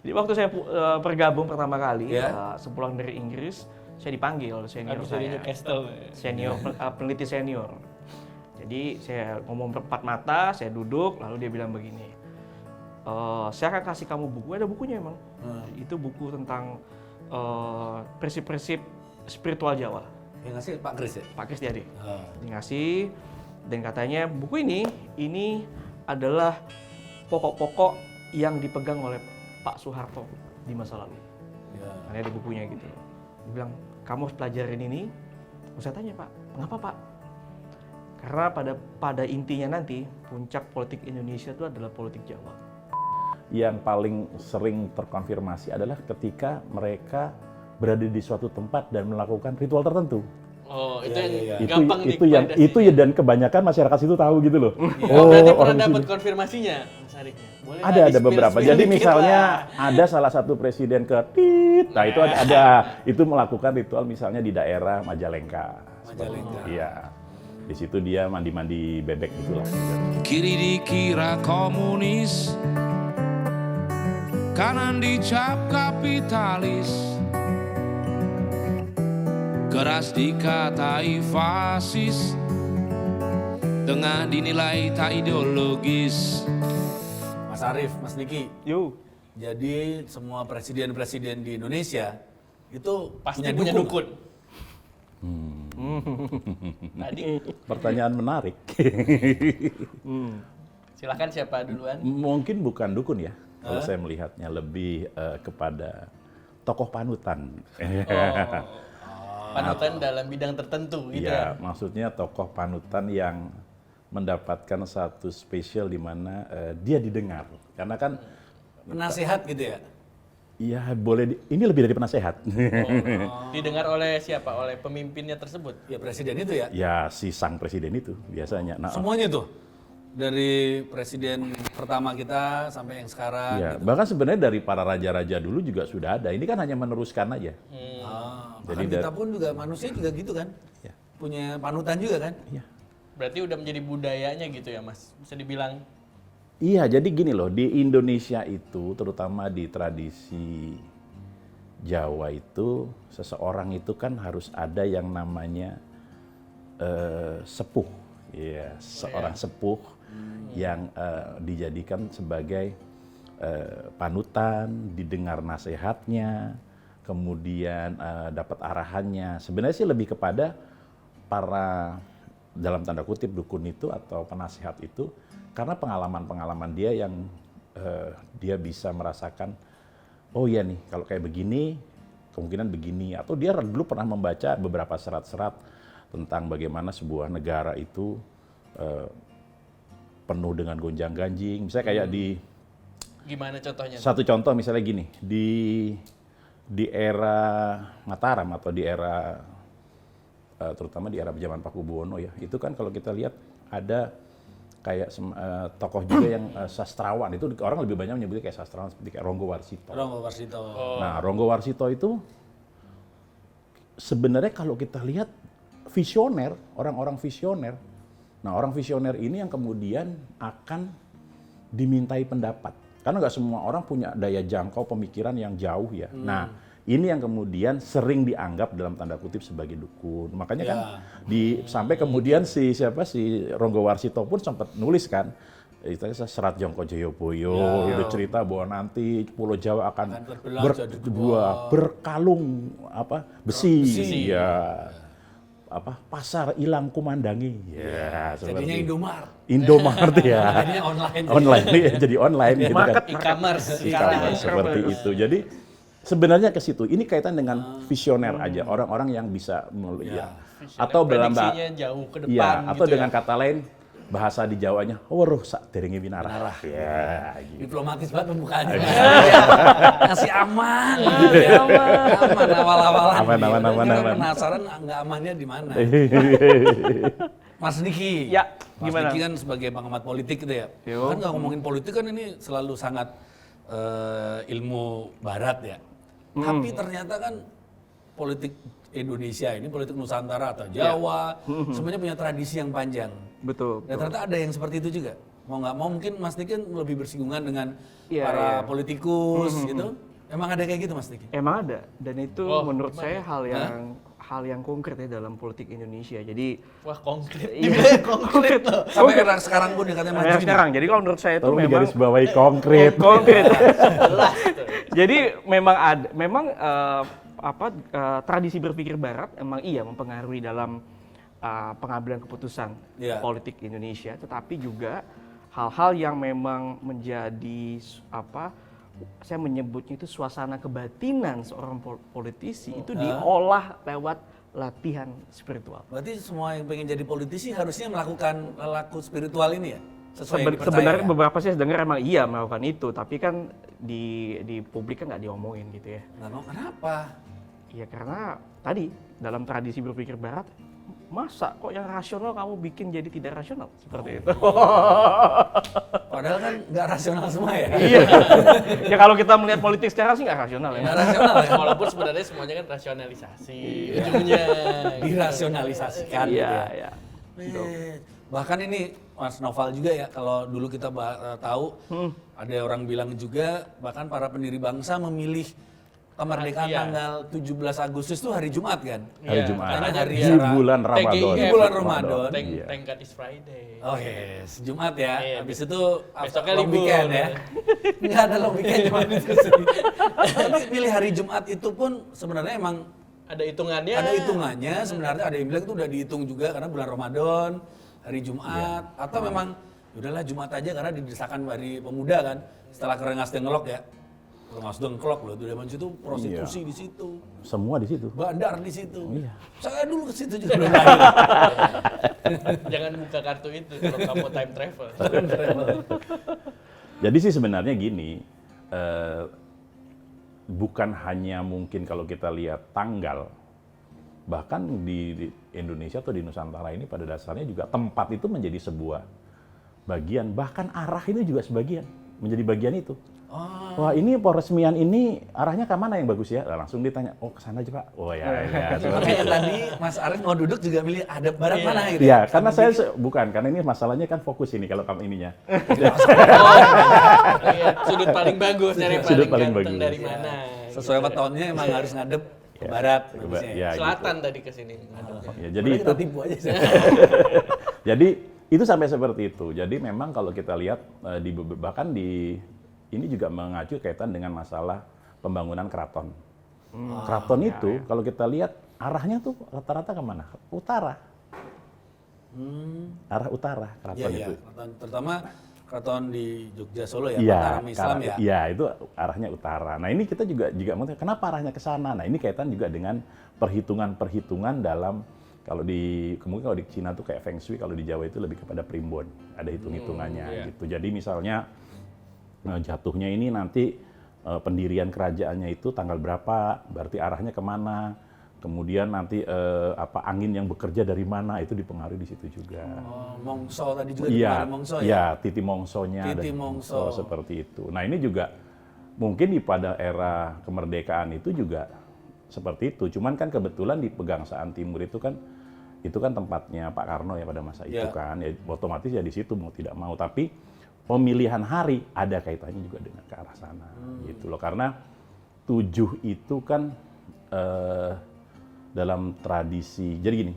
Jadi waktu saya bergabung pertama kali, sepulang dari Inggris, saya dipanggil senior saya. Senior, peneliti senior. Jadi saya ngomong berempat mata, saya duduk, lalu dia bilang begini, saya akan kasih kamu buku, ada bukunya emang. Itu buku tentang prinsip-prinsip spiritual Jawa. Yang ngasih Pak Kris ya? Pak Kris Diade. Dia ngasih, dan katanya buku ini adalah pokok-pokok yang dipegang oleh Pak Soeharto di masa lalu. Karena ada bukunya gitu. Dia bilang, kamu harus pelajarin ini. Saya tanya, Pak, mengapa Pak? Karena pada intinya nanti, puncak politik Indonesia itu adalah politik Jawa. Yang paling sering terkonfirmasi adalah ketika mereka berada di suatu tempat dan melakukan ritual tertentu. Oh, itu yang gampang itu ya, dan kebanyakan masyarakat itu tahu gitu loh. Berarti pernah dapat konfirmasinya, Mas Arifnya? Ada beberapa. Jadi misalnya ada salah satu presiden ke Tit, nah itu itu melakukan ritual misalnya di daerah Majalengka. Iya. Di situ dia mandi-mandi bebek gitulah. Kiri dikira komunis, kanan dicap kapitalis, keras dikatai fasis, tengah dinilai tak ideologis. Mas Arif, Mas Diki. Yo. Jadi semua presiden-presiden di Indonesia itu pasti punya dukun. Tadi Pertanyaan menarik. silakan siapa duluan? Mungkin bukan dukun ya. Kalau saya melihatnya lebih kepada tokoh panutan. Panutan dalam bidang tertentu gitu ya? Maksudnya tokoh panutan yang mendapatkan satu spesial di mana dia didengar. Karena kan penasehat gitu ya? Iya, boleh. Ini lebih dari penasehat. Didengar oleh siapa? Oleh pemimpinnya tersebut? Ya presiden itu ya? Ya, si sang presiden itu biasanya. Nah, semuanya tuh? Dari presiden pertama kita sampai yang sekarang? Ya, gitu. bahkan sebenarnya dari para raja-raja dulu juga sudah ada. Ini kan hanya meneruskan aja. Jadi kita pun juga manusia juga gitu kan? Ya. Punya panutan juga kan? Iya. Berarti udah menjadi budayanya gitu ya Mas? Bisa dibilang? Iya, jadi gini loh, di Indonesia itu, terutama di tradisi Jawa itu, seseorang itu kan harus ada yang namanya sepuh. Ya, seorang sepuh yang dijadikan sebagai panutan, didengar nasihatnya, kemudian dapat arahannya. Sebenarnya sih lebih kepada para, dalam tanda kutip, dukun itu atau penasihat itu, karena pengalaman-pengalaman dia yang dia bisa merasakan, oh iya nih, kalau kayak begini, kemungkinan begini. Atau dia dulu pernah membaca beberapa serat-serat tentang bagaimana sebuah negara itu penuh dengan gonjang-ganjing. Misalnya kayak di... Gimana contohnya? Satu contoh misalnya gini, di era Mataram atau di era, terutama di era zaman Pakubuwono ya, itu kan kalau kita lihat ada kayak tokoh juga yang sastrawan, itu orang lebih banyak menyebutnya kayak sastrawan seperti kayak Ronggo Warsito. Nah, Ronggo Warsito itu sebenarnya kalau kita lihat visioner, orang-orang visioner. Nah, orang visioner ini yang kemudian akan dimintai pendapat. Karena nggak semua orang punya daya jangkau pemikiran yang jauh ya. Nah, ini yang kemudian sering dianggap dalam tanda kutip sebagai dukun. Makanya kan sampai kemudian si Ronggo Warsito pun sempat nulis kan, itu serat Jongko Joyoboyo, udah cerita bahwa nanti Pulau Jawa akan berkalung besi. Ya. Pasar ilang kumandangi. Ya, jadinya Indomart ya. Jadinya online jadi online gitu kan. E-commerce seperti itu. Jadi sebenarnya ke situ. Ini kaitan dengan visioner aja, orang-orang yang bisa melihat. Atau dalam jauh ke depan atau gitu dengan kata lain, bahasa di Jawanya, weruh sak derenge winarah. Ya, gitu. Diplomatis banget pembukaannya. Ngasih aman. Aman awal-awalan. Aman. Penasaran nggak amannya di mana. Mas Diki. Ya, gimana? Mas Diki kan sebagai pengamat politik gitu ya. Kan nggak ngomongin politik kan ini selalu sangat ilmu barat ya. Tapi ternyata kan politik Indonesia ini, politik Nusantara atau Jawa, semuanya punya tradisi yang panjang. Betul. Dan ternyata ada yang seperti itu juga. Mau nggak mau mungkin Mas Diki kan lebih bersinggungan dengan Iya, para iya. politikus gitu. Emang ada kayak gitu Mas Diki? Emang ada, dan itu Oh, menurut gimana? saya hal yang konkret ya dalam politik Indonesia. Jadi Wah, konkret. Iya. Dibilang konkret loh. Sampai sekarang pun dia katanya maju kayak ini. sekarang. Jadi kalau menurut saya itu Tolong memang digarisbawahi konkret. konkret. Jelas tuh. Jadi memang tradisi berpikir Barat emang iya mempengaruhi dalam pengambilan keputusan Iya. politik Indonesia, tetapi juga hal-hal yang memang menjadi saya menyebutnya itu suasana kebatinan seorang politisi itu diolah lewat latihan spiritual. Berarti semua yang pengen jadi politisi harusnya melakukan perilaku spiritual ini ya? Sesuai yang dipercaya Sebenarnya ya? beberapa saya dengar emang iya melakukan itu, tapi kan di publik kan nggak diomongin gitu ya. Nggak mau, kenapa? Ya karena tadi dalam tradisi berpikir Barat, masa kok yang rasional kamu bikin jadi tidak rasional seperti itu. Padahal kan nggak rasional semua ya? Iya. Ya kalau kita melihat politik sekarang sih nggak rasional ya. Nggak rasional ya? Walaupun sebenarnya semuanya kan rasionalisasi ujungnya. Dirasionalisasikan Iya, gitu ya? iya. Bahkan ini Mas Noval juga ya, kalau dulu kita tahu ada orang bilang juga bahkan para pendiri bangsa memilih kemerdekaan Iya. tanggal 17 Agustus itu hari Jumat kan? Hari Iya, Jumat. karena hari Di secara bulan Ramadan. TGIF. Di bulan Ramadan. Iya. Thank God it's Friday. Oh yes, Jumat ya. Iya, Habis itu besoknya long libur. weekend ya. Nggak ada long weekend cuma diskusi. Tapi pilih hari Jumat itu pun sebenarnya emang Ada hitungannya. ada hitungannya. Sebenarnya ada yang bilang itu udah dihitung juga karena bulan Ramadan, hari Jumat, atau memang udahlah Jumat aja karena didesakan hari pemuda kan. Setelah Rengas Dengklok ya. Rengas Dengklok loh, itu zaman situ prostitusi di situ. Semua di situ. Bandar di situ. Iya. Saya dulu ke situ juga belum lahir. Jangan buka kartu itu kalau kamu time travel. Jadi sih sebenarnya gini, bukan hanya mungkin kalau kita lihat tanggal, bahkan di Indonesia atau di Nusantara ini pada dasarnya juga tempat itu menjadi sebuah bagian, bahkan arah ini juga sebagian, menjadi bagian itu. Wah ini peresmian ini arahnya ke mana yang bagus ya? Langsung ditanya, oh ke sana aja Pak. Oh ya, ya. Makanya tadi Mas Arief mau duduk juga milih ada barat mana gitu. Iya, karena saya bukan, karena ini masalahnya kan fokus ini kalau kamu ininya. Iya, sudut paling bagus dari Sudut paling ganteng bagus. dari mana. Sesuai wetonnya emang harus ngadep ke barat. bagusnya. Ya, Selatan tadi ke sini. Ya, jadi Boleh itu kita tipu aja sih. Jadi itu sampai seperti itu. Jadi memang kalau kita lihat bahkan di ini juga mengacu kaitan dengan masalah pembangunan keraton. Keraton itu kalau kita lihat arahnya tuh rata-rata kemana? Utara. Arah utara keraton Iya, itu. keraton, terutama keraton di Jogja Solo ya, Iya, Mataram Islam ya. Iya, itu arahnya utara. Nah, ini kita juga mau kenapa arahnya ke sana? Nah, ini kaitan juga dengan perhitungan-perhitungan dalam mungkin kalau di Cina tuh kayak Feng Shui, kalau di Jawa itu lebih kepada primbon, ada hitung-hitungannya gitu. Jadi misalnya jatuhnya ini nanti pendirian kerajaannya itu tanggal berapa, berarti arahnya kemana. Kemudian nanti angin yang bekerja dari mana itu dipengaruhi di situ juga. Oh, Mongso tadi juga Iya, di Mongso ya. iya, titi mongsonya. Titi dan mongso. seperti itu. Nah ini juga mungkin pada era kemerdekaan itu juga seperti itu. Cuman kan kebetulan di Pegangsaan Timur itu kan tempatnya Pak Karno ya pada masa itu kan. Ya, otomatis ya di situ mau tidak mau. Tapi pemilihan hari ada kaitannya juga dengan ke arah sana, gitu loh. Karena 7 itu kan dalam tradisi, jadi gini,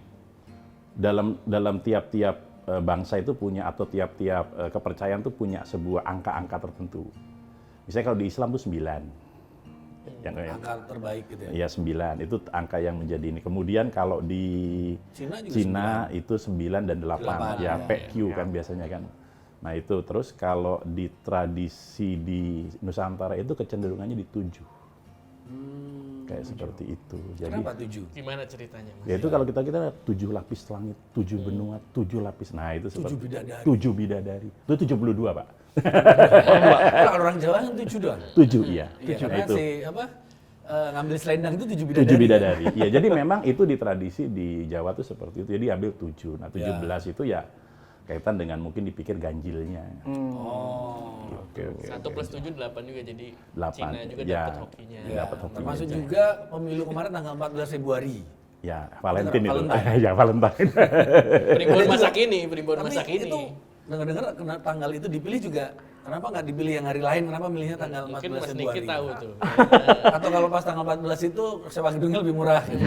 dalam tiap-tiap bangsa itu punya atau tiap-tiap kepercayaan itu punya sebuah angka-angka tertentu. Misalnya kalau di Islam itu 9. Angka terbaik gitu ya. Iya 9, itu angka yang menjadi ini. Kemudian kalau di Cina itu 9 dan 8, ya PQ kan biasanya kan. Nah itu, terus kalau di tradisi di Nusantara itu kecenderungannya di 7. Kayak seperti itu. Jadi, Kenapa 7? Gimana ceritanya, Mas? ya itu kalau kita 7 lapis langit, 7 benua, 7 lapis. Nah itu 7 seperti bidadari. 7 bidadari. Itu 72 Pak. Kalau orang Jawa kan 7 doang. 7 iya. Iya, Nah, karena itu. ngambil selendang itu 7 bidadari. 7 bidadari. Iya, jadi memang itu di tradisi di Jawa tuh seperti itu. Jadi ambil 7. Nah 17 itu ya kaitan dengan mungkin dipikir ganjilnya. Oh. Oke. 1+7 8 juga, jadi 8, Cina juga ya. dapat hokinya. Ya, Dapat hokinya. termasuk juga pemilu kemarin tanggal 14 Februari. Ya, Valentine itu. Valentine. Ya, Valentine. Primbon masa kini, primbon Tapi masa kini. itu dengar-dengar tanggal itu dipilih juga. Kenapa nggak dipilih yang hari lain? Kenapa milihnya tanggal 14 Mungkin Mas Februari? Niki tahu tuh. Atau kalau pas tanggal 14 itu sewa gedungnya lebih murah. Gitu.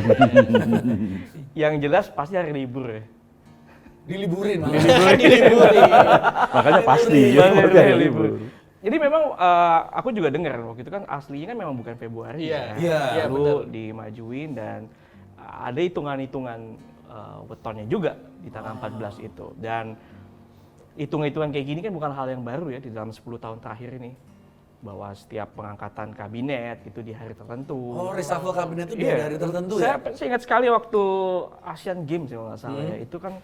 Yang jelas pasti hari libur ya. Diliburin malah. Makanya pasti Iya, seperti iya, hari iya, libur. Jadi memang aku juga dengar waktu itu kan aslinya kan memang bukan Februari Iya. ya. Iya, Lalu dimajuin dan ada hitungan-hitungan wetonnya juga di tanggal 14 itu. Dan hitung-hitungan kayak gini kan bukan hal yang baru ya di dalam 10 tahun terakhir ini. Bahwa setiap pengangkatan kabinet itu di hari tertentu. Oh, reshuffle kabinet itu di Iya. hari tertentu Saya ya? ingat sekali waktu Asian Games kalau nggak salah ya, itu kan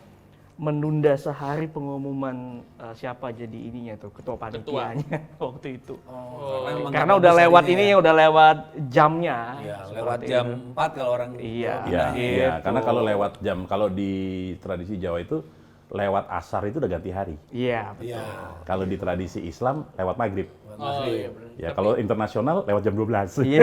menunda sehari pengumuman siapa jadi ininya tuh ketua panitianya waktu itu. memang Karena nggak udah bagus lewat harinya ini ya. udah lewat jamnya. Iya, seperti lewat itu. jam 4 kalau orang Iya. Iya, Gitu. iya. Karena kalau lewat jam, kalau di tradisi Jawa itu lewat asar itu udah ganti hari. Iya. Iya. Kalau di tradisi Islam lewat maghrib. Oh iya benar. Ya, kalau internasional lewat jam 12. Iya.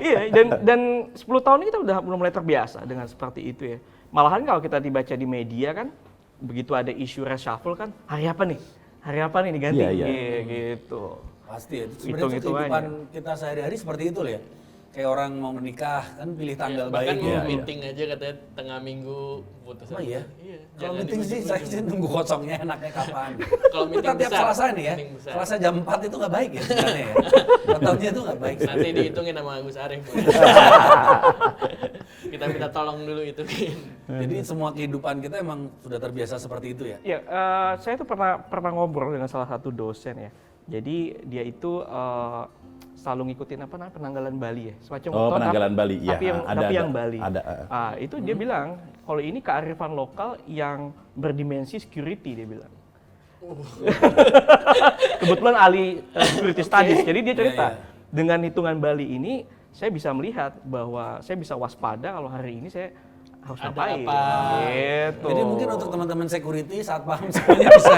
Iya, dan 10 tahun ini kita udah mulai terbiasa dengan seperti itu ya. Malahan kalau kita dibaca di media kan, begitu ada isu reshuffle kan, hari apa nih? Hari apa nih diganti? Iya, iya. Gitu. Pasti ya. Sebenarnya Hitung-hitung kehidupan aja. kita sehari-hari seperti itu loh ya. Kayak orang mau menikah kan pilih tanggal Bahkan baik mau ya. meeting aja katanya tengah minggu putus. Oh iya? Iya. Kalau Jangan meeting sih saya sih nunggu kosongnya enaknya kapan. Kalau meeting Kita tiap besar, Selasa nih ya. meeting besar. Selasa jam 4 itu nggak baik ya sebenarnya ya. Contohnya itu nggak baik. Nanti dihitungin sama Agus Arif. Kita minta tolong dulu itu. Jadi semua kehidupan kita emang sudah terbiasa seperti itu ya. Ya, saya tuh pernah ngobrol dengan salah satu dosen ya. Jadi dia itu selalu ngikutin apa namanya penanggalan Bali ya, semacam Oh, penanggalan Bali, ya. Tapi yang Ada. yang Bali. Ada. Itu dia bilang kalau ini kearifan lokal yang berdimensi security dia bilang. Kebetulan ahli security studies, jadi dia cerita dengan hitungan Bali ini saya bisa melihat bahwa saya bisa waspada kalau hari ini saya harus Ada ngapain. apa. Gitu. Jadi mungkin untuk teman-teman security saat paham semuanya bisa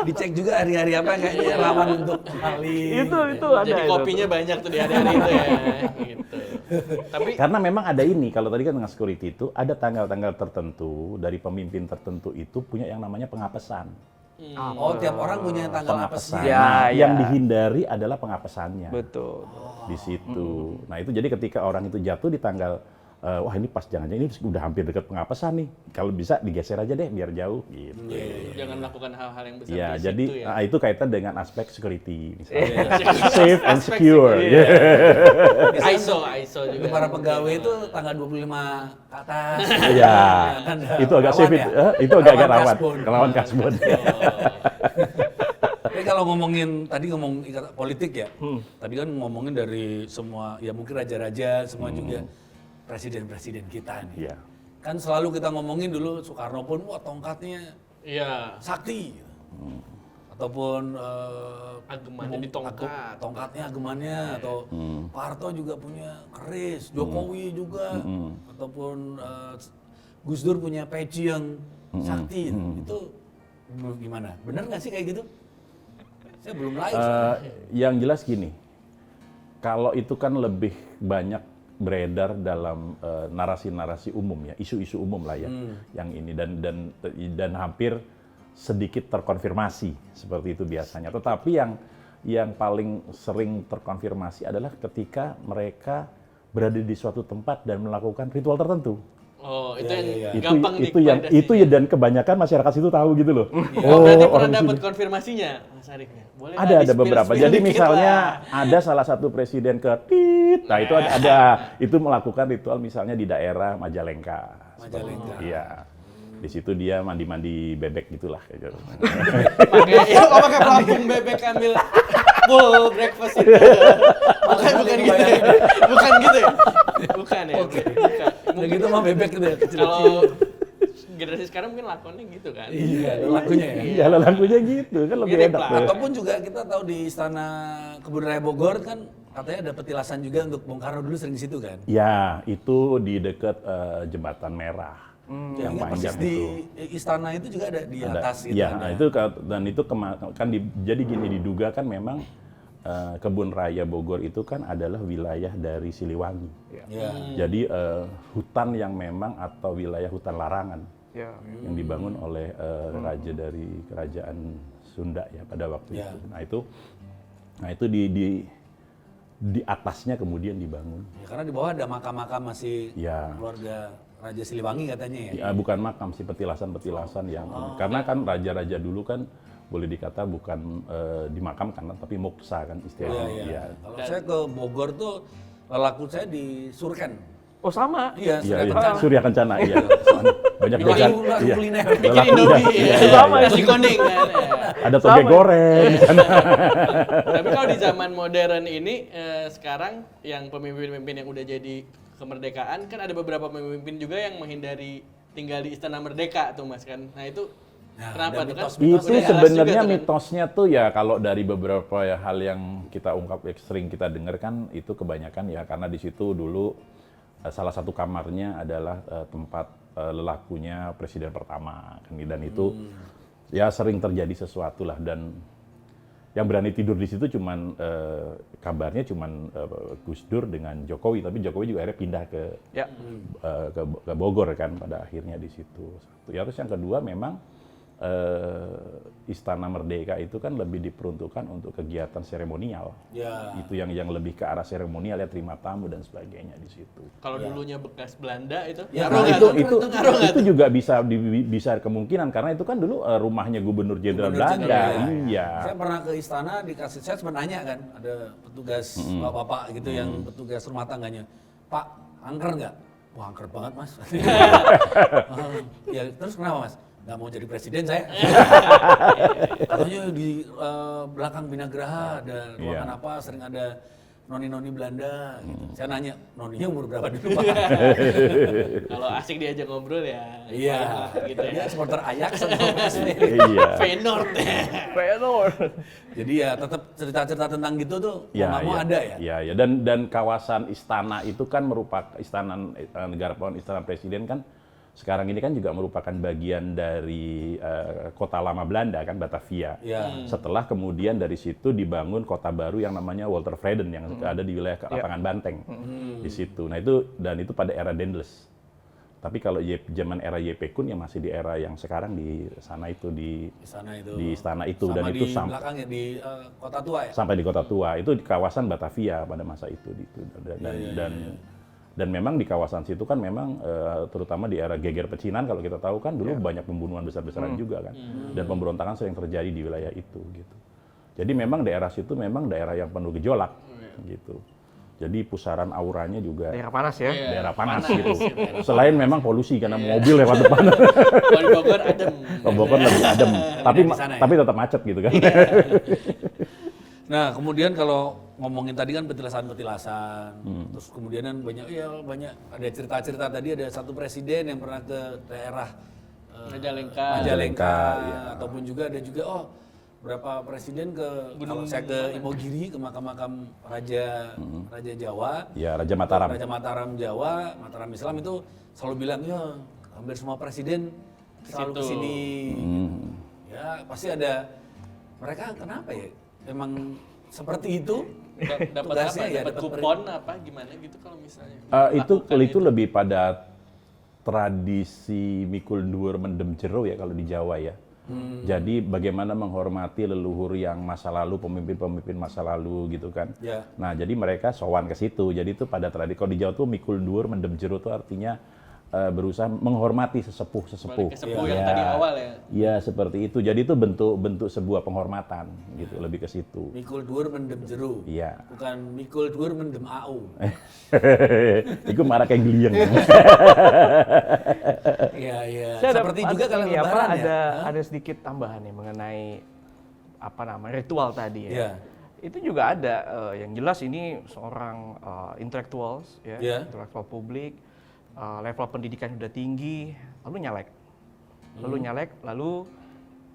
dicek juga hari-hari apa yang kayaknya rawan untuk maling. itu ada. Jadi itu. kopinya banyak tuh di hari-hari itu ya. Gitu. Tapi Karena memang ada ini, kalau tadi kan dengan security itu ada tanggal-tanggal tertentu dari pemimpin tertentu itu punya yang namanya pengapesan. Oh, tiap orang punya tanggal apa sih? Pengapesan. Ya, Nah, ya. yang dihindari adalah pengapesannya. Betul. Di situ. Nah, itu jadi ketika orang itu jatuh di tanggal wah ini pas jangan-jangan ini udah hampir dekat pengapesan nih. Kalau bisa digeser aja deh biar jauh gitu. jangan lakukan hal-hal yang besar Ya, di jadi situ ya. itu kaitan dengan aspek security misalnya. Safe and secure. ISO juga. Untuk para pegawai itu tanggal 25 ke atas. Iya. Kan Itu agak rawan safe ya? itu agak Rawan rawan. kasbon. Rawan kasbon. Tapi kalau ngomongin tadi ngomong politik ya, tadi kan ngomongin dari semua ya mungkin raja-raja semua juga presiden-presiden kita nih. Iya. Kan selalu kita ngomongin dulu Soekarno pun wah tongkatnya Iya. sakti. Ataupun Agemannya di tongkat. tongkatnya agemannya atau Pak Harto juga punya keris, Jokowi juga ataupun Gus Dur punya peci yang sakti. Itu gimana? Benar nggak sih kayak gitu? Saya belum live. Yang jelas gini, kalau itu kan lebih banyak beredar dalam narasi-narasi umum ya, isu-isu umum lah ya, yang ini dan hampir sedikit terkonfirmasi seperti itu biasanya. Tetapi yang paling sering terkonfirmasi adalah ketika mereka berada di suatu tempat dan melakukan ritual tertentu. Oh, itu yang Iya. gampang Itu ya dan kebanyakan masyarakat itu tahu gitu loh. Oh, berarti pernah orang di dapat sini. konfirmasinya, Mas Arifnya? Boleh nggak Ada di-spill beberapa. dikit Jadi lah? misalnya ada salah satu presiden ke tit. Nah, itu ada itu melakukan ritual misalnya di daerah Majalengka. Majalengka. Iya. Di situ dia mandi-mandi bebek gitulah kayak gitu. pakai pelampung bebek ambil full breakfast itu. Bukan gitu ya. Bukan gitu ya. Bukan ya. Bukan. Udah gitu mah bebek gitu ya kecil-kecil. Kalau generasi sekarang mungkin lakonnya gitu kan. Iya, lagunya ya. Iya, lagunya gitu kan lebih Mirip enak lah. tuh. Ataupun juga kita tahu di Istana Kebun Raya Bogor kan katanya ada petilasan juga untuk Bung Karno dulu sering di situ kan. Ya, itu di dekat Jembatan Merah. Yang Ingat panjang persis di itu. istana itu juga ada di atas gitu. Iya, ada. itu dan itu kan jadi gini diduga kan memang Kebun Raya Bogor itu kan adalah wilayah dari Siliwangi. Iya. Jadi hutan yang memang atau wilayah hutan larangan. Ya. yang dibangun oleh raja dari kerajaan Sunda ya pada waktu Ya. itu. Nah itu di atasnya kemudian dibangun. Ya, karena di bawah ada makam-makam masih Ya. keluarga Raja Siliwangi katanya ya. Ya, bukan makam sih, petilasan-petilasan yang karena kan raja-raja dulu kan boleh dikata bukan dimakamkan tapi moksa kan istilahnya. Iya. Iya. Kalau saya ke Bogor tuh lelaku saya di Surken. Oh sama. Iya, Iya, Surya iya. Kencana. Surya Kencana, iya. Banyak Bikin jajan. lagu Iya. kuliner. Bikin Lelaku, Indomie, iya, ya. iya, Sama, iya. Nasi kuning kan. Ya. Ada toge goreng di sana. Tapi kalau di zaman modern ini sekarang yang pemimpin-pemimpin yang udah jadi kemerdekaan kan ada beberapa pemimpin juga yang menghindari tinggal di Istana Merdeka tuh Mas kan. Nah itu Nah, kenapa ada tuh kan? mitos-mitos Itu Udah jelas sebenarnya juga tuh kan. mitosnya tuh ya kalau dari beberapa hal yang kita ungkap sering kita dengar kan itu kebanyakan ya karena di situ dulu salah satu kamarnya adalah tempat lelakunya presiden pertama kan, dan itu ya sering terjadi sesuatu lah, dan yang berani tidur di situ cuman kabarnya cuman Gus Dur dengan Jokowi, tapi Jokowi juga akhirnya pindah Ya. ke Bogor kan pada akhirnya di situ. Satu. Ya terus yang kedua memang Istana Merdeka itu kan lebih diperuntukkan untuk kegiatan seremonial. Ya. Itu yang lebih ke arah seremonial ya, terima tamu dan sebagainya di situ. Kalau dulunya bekas Belanda itu Ya, ngaruh Nah, nggak itu tuh? itu Ngaruh nggak itu juga bisa kemungkinan karena itu kan dulu rumahnya Gubernur Jenderal Gubernur Belanda. Jenderal, Iya. Saya pernah ke istana dikasih, saya sempat nanya kan, ada petugas bapak-bapak gitu yang petugas rumah tangganya. Pak, angker nggak? Wah, angker banget mas. Ya terus kenapa mas? Nggak mau jadi presiden saya. Katanya di belakang Binagraha ada ruangan Iya. apa, sering ada noni-noni Belanda. Gitu. Saya nanya, noninya umur berapa dulu Pak? Kalau asik diajak ngobrol ya. Iya, gitu ya. dia supporter Ajax sama PSV. Iya. Feyenoord. Feyenoord. Jadi ya tetap cerita-cerita tentang gitu tuh Ya, mau ya. ada ya. Ya, ya. Dan kawasan istana itu kan merupakan istana negara istana presiden kan sekarang ini kan juga merupakan bagian dari kota lama Belanda kan, Batavia. Ya. Setelah kemudian dari situ dibangun kota baru yang namanya Walter Freden yang ada di wilayah lapangan Banteng di situ. Nah itu pada era Dendels. Tapi kalau zaman era YP Kun ya masih di era yang sekarang di sana itu di Sana itu. di istana itu, Sama dan itu di belakangnya di kota tua ya. sampai di kota tua itu di kawasan Batavia pada masa itu gitu. Dan memang di kawasan situ kan memang terutama di era geger pecinan kalau kita tahu kan dulu banyak pembunuhan besar-besaran juga kan, dan pemberontakan sering terjadi di wilayah itu gitu. Jadi memang daerah situ memang daerah yang penuh gejolak gitu. Jadi pusaran auranya juga Daerah panas ya. daerah panas gitu. Selain memang polusi karena mobil lewat depan. Kalau di Bogor adem. Bogor lebih adem, di sana ya? tapi tetap macet gitu kan. Nah kemudian kalau ngomongin tadi kan petilasan-petilasan, terus kemudian kan banyak ada cerita-cerita tadi ada satu presiden yang pernah ke daerah Majalengka. Majalengka, iya. ataupun juga ada juga berapa presiden ke kalau saya ke Imogiri ke makam-makam Raja Jawa. Ya, Raja Mataram. Raja Mataram Jawa, Mataram Islam itu selalu bilang ya hampir semua presiden selalu Situ. kesini. Ya pasti ada. Mereka kenapa ya? Emang seperti itu? Dapat Tugasnya apa? ya, Dapat dapat kupon apa gimana gitu kalau misalnya. Itu lebih pada tradisi mikul dhuwur mendem jero ya kalau di Jawa ya. Jadi bagaimana menghormati leluhur yang masa lalu, pemimpin-pemimpin masa lalu gitu kan. Ya. Nah jadi mereka sowan ke situ. Jadi itu pada tradisi, kalau di Jawa tuh mikul dhuwur mendem jero itu artinya berusaha menghormati sesepuh-sesepuh. Balik ke sepuh yang tadi awal ya. Iya seperti itu. Jadi itu bentuk sebuah penghormatan gitu, lebih ke situ. Mikul dhuwur mendem jeru. Iya. Bukan mikul dhuwur mendem AU. Itu marah kayak geliang. Iya, iya. Saya ada Seperti juga kalau ini, lebaran ya. ada sedikit tambahan nih mengenai apa namanya ritual tadi ya. Iya. Itu juga ada yang jelas ini seorang intellectuals ya, Iya. intelektual publik, level pendidikan sudah tinggi, lalu nyalek. Lalu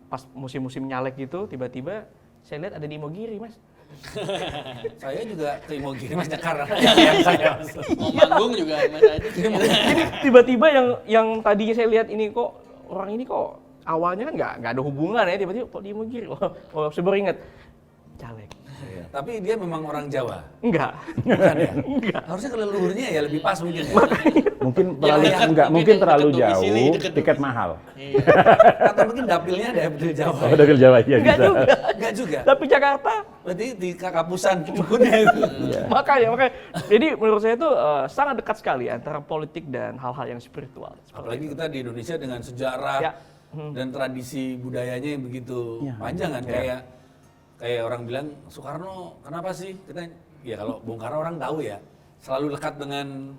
pas musim-musim nyalek gitu tiba-tiba saya lihat ada di Imogiri, Mas. Saya juga ke Imogiri Mas Jakarta. Yang saya maksud. Mau manggung juga Mas Adi. Jadi tiba-tiba yang tadinya saya lihat ini kok orang ini kok awalnya kan nggak ada hubungan ya, tiba-tiba kok di Imogiri. Oh, saya baru ingat caleg. Iya. Tapi dia memang orang Jawa. Enggak. Bukan ya? Harusnya ke leluhurnya ya lebih pas mungkin ya. Mungkin terlalu dekat, enggak, mungkin terlalu dekat domisili, jauh, dekat tiket domisili. mahal. Iya. Atau mungkin dapilnya dapil Jawa. Oh, dari Jawa iya Enggak bisa. juga. Enggak juga. Tapi Jakarta. Berarti di Kakapusan dukunnya itu. Iya. Makanya. Jadi menurut saya itu sangat dekat sekali antara politik dan hal-hal yang spiritual. Apalagi kita di Indonesia dengan sejarah Ya. dan tradisi budayanya yang begitu Ya. panjang kan. Kayak orang bilang Soekarno kenapa sih? Kita ya kalau Bung Karno orang tahu ya, selalu lekat dengan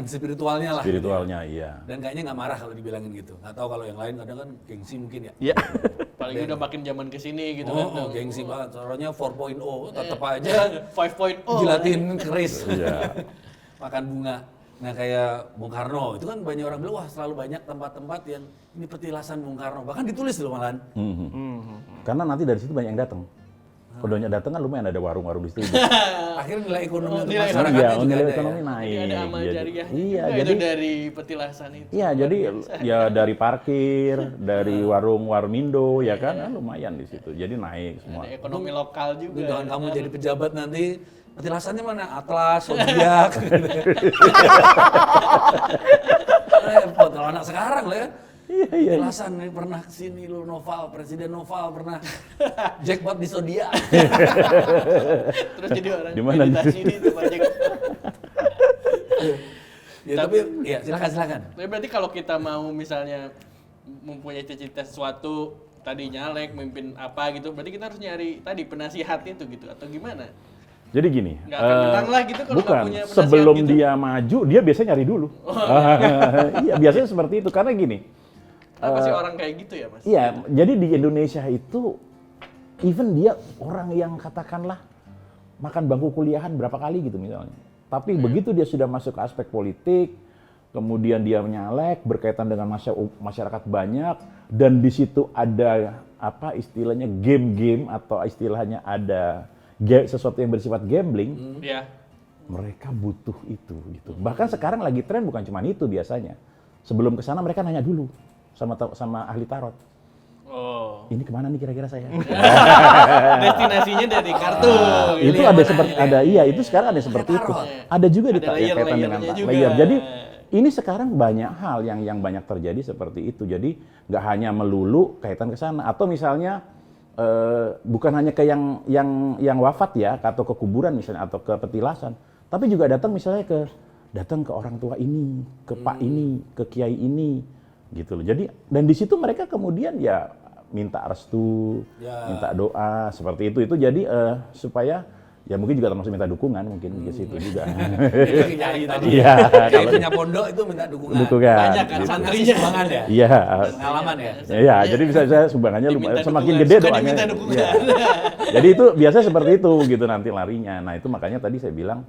spiritualnya lah. Spiritualnya iya. Dan kayaknya nggak marah kalau dibilangin gitu. Nggak tahu kalau yang lain kadang kan gengsi mungkin ya. Iya. Apalagi udah makin zaman kesini gitu kan. Oh, gengsi banget. Soalnya 4.0 tetap aja 5.0. jilatin keris. Iya. Makan bunga. Nah kayak Bung Karno, itu kan banyak orang bilang, wah selalu banyak tempat-tempat yang ini petilasan Bung Karno. Bahkan ditulis loh malahan. Karena nanti dari situ banyak yang datang. Kalau banyak datang kan lumayan ada warung-warung di situ. Akhirnya nilai ekonomi untuk nilai masyarakatnya Iya, juga nilai ada ekonomi ya. naik. Jadi ada amal Jadi- jariah. Iya, Itu jadi dari petilasan itu. iya, jadi ya dari parkir, dari warung warmindo ya kan, lumayan di situ. Jadi naik semua. Ada ekonomi lokal Itu juga. jangan kamu jadi pejabat nanti, petilasannya mana? Atlas, Zodiac. Repot kalau anak sekarang lah ya. Iya. Petilasan nih pernah kesini lu Noval, Presiden Noval pernah jackpot di Zodiac. Terus jadi orang Di mana meditasi di tempat jack- Ya tapi ya silakan. Tapi berarti kalau kita mau misalnya mempunyai cita-cita sesuatu, tadi nyalek, mimpin apa gitu, berarti kita harus nyari tadi penasihat itu gitu atau gimana? Jadi gini, Nggak akan menang lah gitu kalau nggak bukan, punya penasihat sebelum gitu. dia maju, dia biasanya nyari dulu. Iya, biasanya seperti itu, karena gini, Kenapa sih orang kayak gitu ya, Mas? iya, jadi di Indonesia itu, even dia orang yang katakanlah makan bangku kuliahan berapa kali gitu misalnya. Tapi begitu dia sudah masuk ke aspek politik, kemudian dia menyalek berkaitan dengan masyarakat banyak, dan di situ ada apa istilahnya game-game atau istilahnya ada sesuatu yang bersifat gambling, Iya. mereka butuh itu gitu. Bahkan sekarang lagi tren bukan cuma itu biasanya. Sebelum ke sana mereka nanya dulu sama ahli tarot. Oh. Ini kemana nih kira-kira saya? Destinasinya dari kartu. Itu gitu ya. ada seperti itu sekarang ada seperti itu. Ada juga Ada kaitan dengan layer-layernya juga. layer. Jadi ini sekarang banyak hal yang banyak terjadi seperti itu. Jadi nggak hanya melulu kaitan ke sana atau misalnya bukan hanya ke yang wafat ya atau ke kuburan misalnya atau ke petilasan, tapi juga datang misalnya datang ke orang tua ini, ke pak ini, ke kiai ini, gitu loh. Jadi dan di situ mereka kemudian ya minta restu, minta doa seperti itu. Itu jadi supaya ya mungkin juga termasuk minta dukungan mungkin ke situ juga. Itu Kiai tadi. Iya, Kiai punya pondok itu minta dukungan. Dukungan. Banyak kan Gitu. santrinya. Sumbangan ya. Iya. Pengalaman ya. Iya, jadi bisa sumbangannya lumayan Diminta semakin dukungan, gede suka doanya. diminta dukungan. Iya. Jadi itu biasanya seperti itu gitu nanti larinya. Nah, itu makanya tadi saya bilang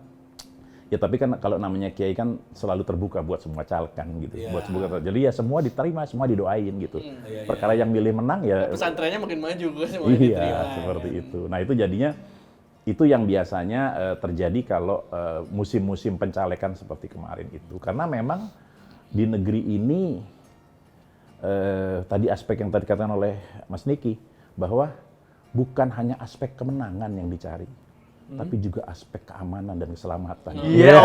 ya tapi kan kalau namanya kiai kan selalu terbuka buat semua caleg kan gitu. Iya. Buat semua. Jadi ya semua diterima, semua didoain gitu. Perkara yang milih menang ya Pesantrennya makin maju gue semua iya, diterima. seperti itu. Nah, itu jadinya itu yang biasanya terjadi kalau musim-musim pencalekan seperti kemarin itu. Karena memang di negeri ini tadi aspek yang tadi dikatakan oleh Mas Niki bahwa bukan hanya aspek kemenangan yang dicari, tapi juga aspek keamanan dan keselamatan. Iya.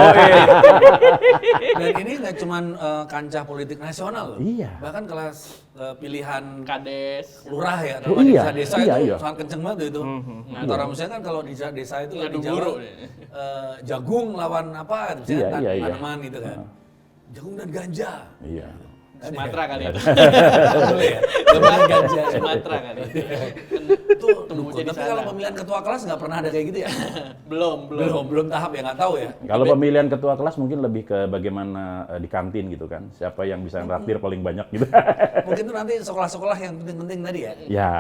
Dan ini nggak cuman kancah politik nasional loh. Iya. Bahkan kelas pilihan Kades. lurah ya, atau Iya, desa-desa iya, itu iya. sangat kenceng banget tuh itu. Antara misalnya kan kalau di desa itu Ngadu di Jawa guru. jagung lawan apa, misalnya Iya, iya, iya. tanaman gitu kan. Jagung dan ganja. Iya. Sumatera kali itu. Boleh ya? Jagung dan ganja. Sumatera kali itu. Itu dukun. jadi Tapi kalau sana. pemilihan ketua kelas nggak pernah ada kayak gitu ya? Belum. Tahap ya, nggak tahu ya. Kalau pemilihan ketua kelas mungkin lebih ke bagaimana di kantin gitu kan. Siapa yang bisa nraktir paling banyak gitu. Mungkin itu nanti sekolah-sekolah yang penting-penting tadi ya. Ya.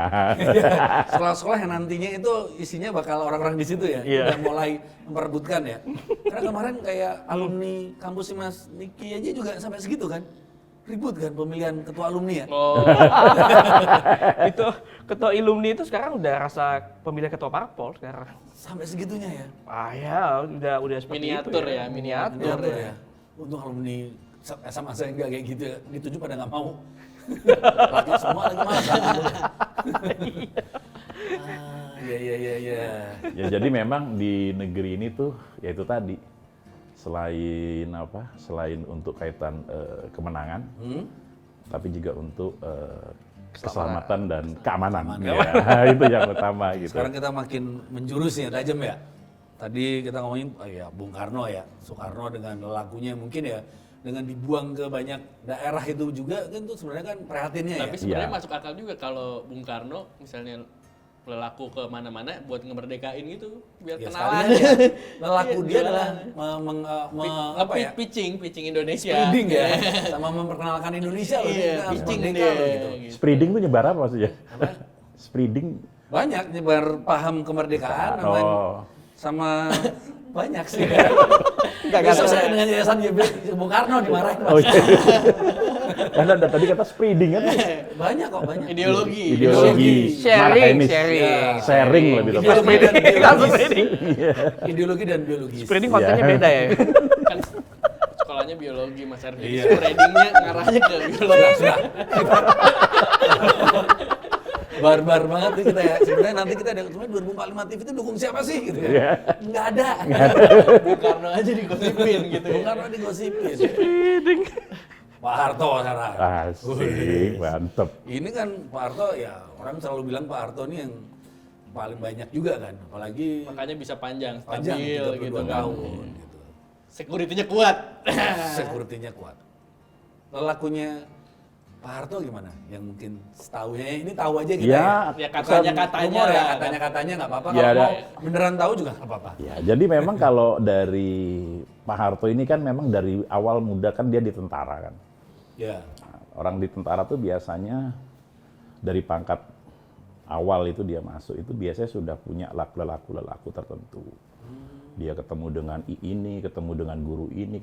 Sekolah-sekolah yang nantinya itu isinya bakal orang-orang di situ ya, Iya. udah mulai memperebutkan ya. Karena kemarin kayak alumni kampus Mas Niki aja juga sampai segitu kan, ribut kan pemilihan ketua alumni ya. Oh. Itu ketua alumni itu sekarang udah rasa pemilihan ketua parpol sekarang. Sampai segitunya ya. Ah ya, udah seperti Miniatur itu ya, miniatur. Bener ya. Untung alumni sama saya enggak kayak gitu ya. Dituju pada nggak mau. Laki semua lagi masak. Iya. Ya jadi memang di negeri ini tuh ya itu tadi selain untuk kaitan kemenangan, tapi juga untuk keselamatan dan keamanan. Ya, itu yang utama gitu. Sekarang kita makin menjurus ya, tajam ya. Tadi kita ngomongin Bung Karno ya, Soekarno dengan lelakunya mungkin ya, dengan dibuang ke banyak daerah itu juga kan itu sebenarnya kan prihatinnya Tapi ya. sebenarnya Iya. masuk akal juga kalau Bung Karno misalnya lelaku ke mana-mana buat ngemerdekain gitu biar Ya kenalan. sekalian ya, lelaku Iya, dia jualan. adalah apa ya? Pitching Indonesia. Spreading ya, sama memperkenalkan Indonesia loh. Iya, Kita harus pitching merdeka dia. loh, gitu. Gitu. Spreading tuh nyebar apa maksudnya? Spreading. Banyak nyebar paham kemerdekaan sama banyak sih. Besok saya dengan yayasan YB Bung Karno dimarahin. Mas. Oh iya. Karena tadi kata spreading kan. Banyak kok, banyak. Ideologi. Sharing, Marketing. sharing. Sharing lebih tepat. Ideologi dan biologis. Spreading kontennya beda ya. Kan sekolahnya biologi Mas Ardi. Spreadingnya ngarahnya ke biologi. Sudah. Barbar banget nih kita ya. Sebenarnya nanti kita ada cuma 2045 TV itu dukung siapa sih gitu ya? Nggak ada. Bung Karno aja digosipin gitu Bung ya. Karno digosipin. Pak Harto sekarang. Asik, mantep. Ini kan Pak Harto ya orang selalu bilang Pak Harto ini yang paling banyak juga kan. Apalagi Makanya bisa panjang, panjang stabil 32 gitu kan. tahun gitu. Security-nya kuat. Security-nya kuat. Lelakunya Pak Harto gimana? Yang mungkin setahunya ini tahu aja kita Ya, Ya katanya-katanya Rumor ya, lah. katanya-katanya nggak apa-apa. Ya, Kalau ada. mau beneran tahu juga nggak apa-apa. Ya, jadi memang kalau dari Pak Harto ini kan memang dari awal muda kan dia di tentara kan. Ya. Orang di tentara tuh biasanya dari pangkat awal itu dia masuk itu biasanya sudah punya lelaku tertentu. Dia ketemu dengan ini, ketemu dengan guru ini,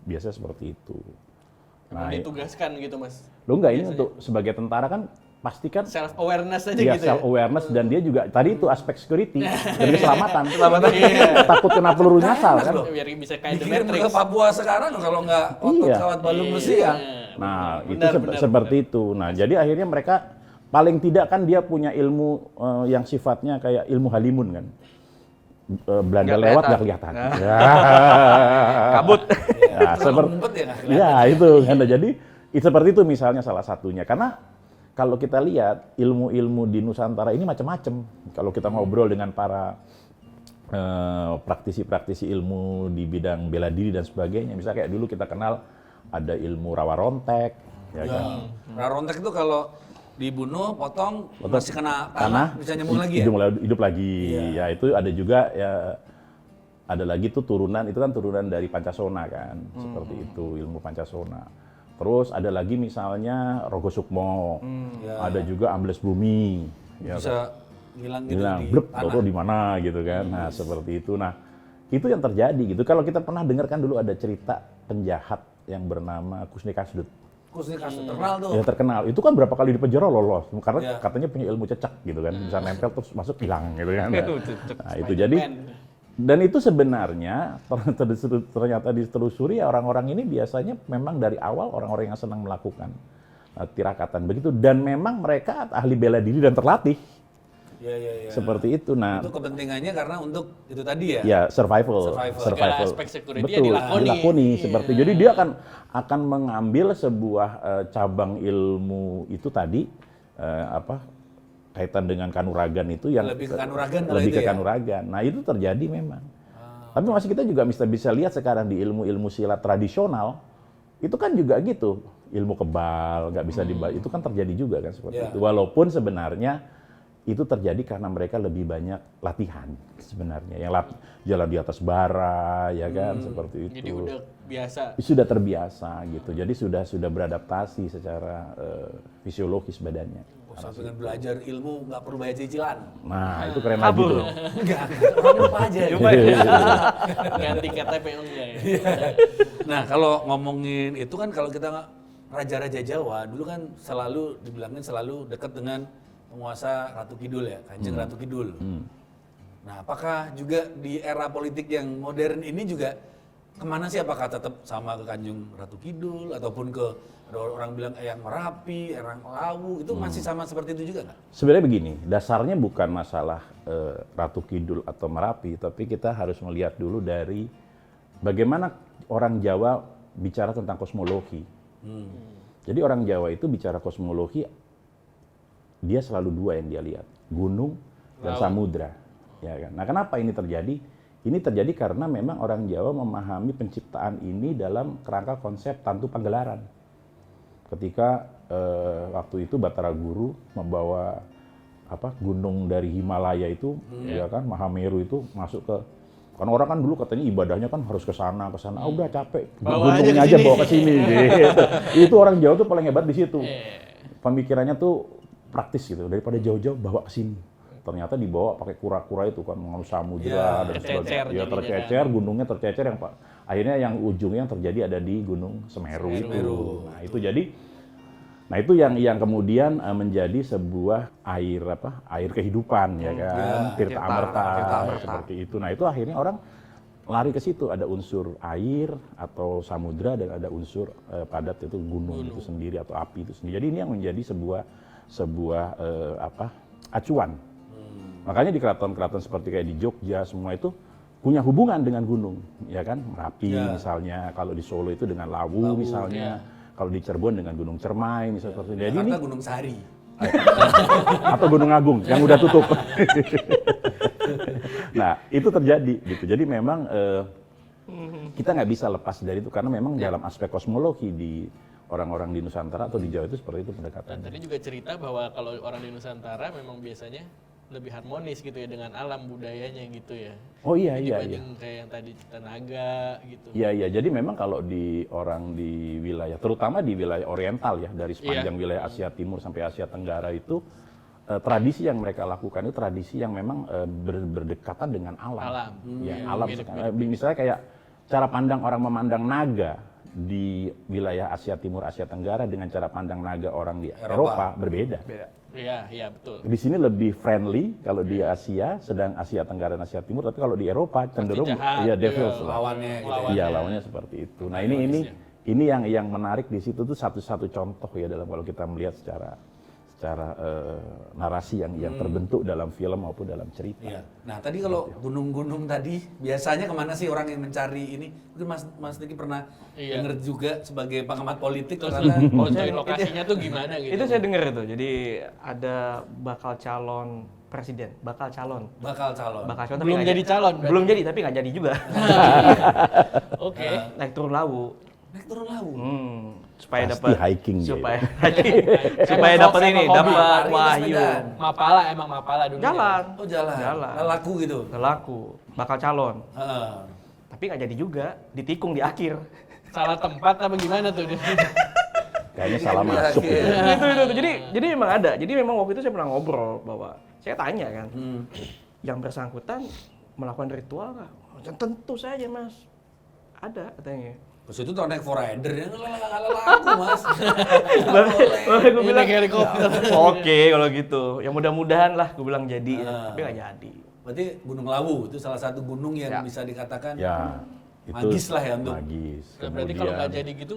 biasanya seperti itu. Emang ditugaskan gitu Mas. Lo enggak ini untuk sebagai tentara kan pasti kan Self awareness aja dia gitu ya. self awareness dan dia juga tadi itu aspek security dan keselamatan. Iya. Takut kena peluru nyasal kan. Biar bisa kayak The Dikirim Matrix. ke Papua sekarang kalau nggak otot Iya. kawat balung besi ya. Nah, Benar, itu benar, seperti itu. Nah, jadi akhirnya mereka paling tidak kan dia punya ilmu yang sifatnya kayak ilmu halimun kan. Belanda Nggak lewat kelihatan. nggak kelihatan. Nah. Ya. Kabut. Ya, seperti Ngumpet ya nggak kelihatan. ya itu kan. Jadi itu seperti itu misalnya salah satunya. Karena kalau kita lihat ilmu-ilmu di Nusantara ini macam-macam. Kalau kita ngobrol dengan para praktisi-praktisi ilmu di bidang bela diri dan sebagainya, misalnya kayak dulu kita kenal ada ilmu rawa rontek, ya kan? Nah, rontek itu kalau dibunuh, potong, masih kena tanah, bisa nyambung lagi ya? Hidup lagi. Ya itu ada juga ya, ada lagi tuh turunan, itu kan turunan dari Pancasona kan, seperti itu ilmu Pancasona. Terus ada lagi misalnya Rogo Sukmo, ada juga ambles bumi, ya, Bisa hilang gitu di blep, tanah. tahu di mana gitu kan. Nah seperti itu. Nah itu yang terjadi gitu. Kalau kita pernah dengarkan dulu ada cerita penjahat yang bernama Kusni Kasdut. Kusni Kasdut terkenal tuh. Ya terkenal. Itu kan berapa kali di penjara lolos karena Iya. katanya punya ilmu cecak gitu kan, bisa nempel terus masuk hilang gitu kan. Cecek. Nah, itu jadi dan itu sebenarnya ternyata ditelusuri ya orang-orang ini biasanya memang dari awal orang-orang yang senang melakukan tirakatan begitu dan memang mereka ahli bela diri dan terlatih. Ya. Seperti itu. Nah, Itu kepentingannya karena untuk itu tadi ya. ya survival. Segala aspek security ya Betul, dilakoni. dilakoni Iya. seperti. Jadi dia akan mengambil sebuah cabang ilmu itu tadi kaitan dengan kanuragan itu yang Lebih ke kanuragan kalau lebih itu ke ya? kanuragan. Nah, itu terjadi memang. Tapi masih kita juga bisa lihat sekarang di ilmu-ilmu silat tradisional itu kan juga gitu. Ilmu kebal nggak bisa dibahas. Itu kan terjadi juga kan seperti Ya. itu. Walaupun sebenarnya itu terjadi karena mereka lebih banyak latihan sebenarnya. Yang jalan di atas bara, ya kan, seperti itu. Jadi udah biasa. Sudah terbiasa gitu. Jadi sudah beradaptasi secara fisiologis badannya. Sampai dengan belajar ilmu nggak perlu bayar cicilan. Nah, itu keren lagi tuh. Enggak, orang lupa aja. Ganti KTP enggak ya. Nah, kalau ngomongin itu kan kalau kita raja-raja Jawa dulu kan selalu dibilangin selalu dekat dengan penguasa Ratu Kidul ya, Kanjeng Ratu Kidul. Nah, apakah juga di era politik yang modern ini juga kemana sih? Apakah tetap sama ke Tanjung Ratu Kidul ataupun ke ada orang bilang Eyang Merapi, Eyang Lawu, itu masih sama seperti itu juga nggak? Sebenarnya begini, dasarnya bukan masalah Ratu Kidul atau Merapi, tapi kita harus melihat dulu dari bagaimana orang Jawa bicara tentang kosmologi. Jadi orang Jawa itu bicara kosmologi, dia selalu dua yang dia lihat, gunung dan samudra. Ya kan? Nah, kenapa ini terjadi? Ini terjadi karena memang orang Jawa memahami penciptaan ini dalam kerangka konsep tantu panggelaran. Ketika waktu itu Batara Guru membawa gunung dari Himalaya itu, ya kan, Mahameru itu masuk ke, kan orang kan dulu katanya ibadahnya kan harus ke sana. Udah capek, gunungnya aja bawa ke sini. Gitu. Itu orang Jawa tuh paling hebat di situ. Pemikirannya tuh praktis gitu, daripada jauh-jauh bawa ke sini. Ternyata dibawa pakai kura-kura itu kan, mengalus samudra dan sebagainya. Ya tercecer, gunungnya tercecer yang akhirnya yang ujungnya yang terjadi ada di Gunung Semeru. Itu. Nah, itu jadi itu yang kemudian menjadi sebuah air kehidupan ya kan, Tirta Amerta seperti itu. Nah, itu akhirnya orang lari ke situ, ada unsur air atau samudra dan ada unsur padat itu gunung itu sendiri atau api itu sendiri. Jadi ini yang menjadi sebuah acuan. Makanya di keraton-keraton seperti kayak di Jogja semua itu punya hubungan dengan gunung, ya kan? Merapi misalnya, kalau di Solo itu dengan Lawu misalnya, kalau di Cirebon dengan Gunung Cermai misalnya seperti itu. Jadi ini Gunung Sari atau Gunung Agung yang udah tutup. Nah, itu terjadi gitu. Jadi memang kita nggak bisa lepas dari itu karena memang dalam aspek kosmologi di orang-orang di Nusantara atau di Jawa itu seperti itu pendekatannya. Dan tadi juga cerita bahwa kalau orang di Nusantara memang biasanya lebih harmonis gitu ya dengan alam budayanya gitu ya. Oh iya. Dibanding kayak yang tadi tenaga gitu. Iya. Jadi memang kalau di orang di wilayah, terutama di wilayah oriental ya, dari sepanjang wilayah Asia Timur sampai Asia Tenggara itu, tradisi yang mereka lakukan itu tradisi yang memang berdekatan dengan alam. Ya, alam. Misalnya kayak cara pandang orang memandang naga di wilayah Asia Timur, Asia Tenggara dengan cara pandang naga orang di Eropa berbeda. Iya, betul. Di sini lebih friendly kalau di Asia, sedang Asia Tenggara dan Asia Timur, tapi kalau di Eropa cenderung devils lah. lawannya gitu. Iya, lawannya seperti itu. Nah, ini yang menarik di situ tuh satu-satu contoh ya dalam kalau kita melihat secara narasi yang terbentuk dalam film maupun dalam cerita. Iya. Nah, tadi kalau gunung-gunung tadi biasanya kemana sih orang yang mencari ini? Mungkin Mas Diki pernah dengar juga sebagai pengamat politik ternyata lokasinya tuh gimana gitu. Itu saya dengar itu. Jadi ada bakal calon presiden, bakal calon tapi belum jadi calon berarti. Belum jadi tapi nggak jadi juga. Oke. Naik turun Lawu. Supaya dapat hiking supaya dapat ini, dapat wahyu. Mapala dulu. Jalan. Laku. Bakal calon. Tapi nggak jadi juga, ditikung di akhir. Salah tempat apa gimana tuh? Kayaknya salah masuk gitu. Itu. Jadi memang ada. Jadi memang waktu itu saya pernah ngobrol bahwa saya tanya kan, yang bersangkutan melakukan ritual nggak? Tentu saja Mas, ada katanya. Terus itu tahun naik Forerunner ya laku Mas. Makanya gue bilang helikopter. Oke kalau gitu, ya mudah-mudahan lah gue bilang jadi, tapi nggak jadi. Berarti Gunung Lawu itu salah satu gunung yang bisa dikatakan itu magis lah ya untuk. Magis. Berarti kalau nggak jadi gitu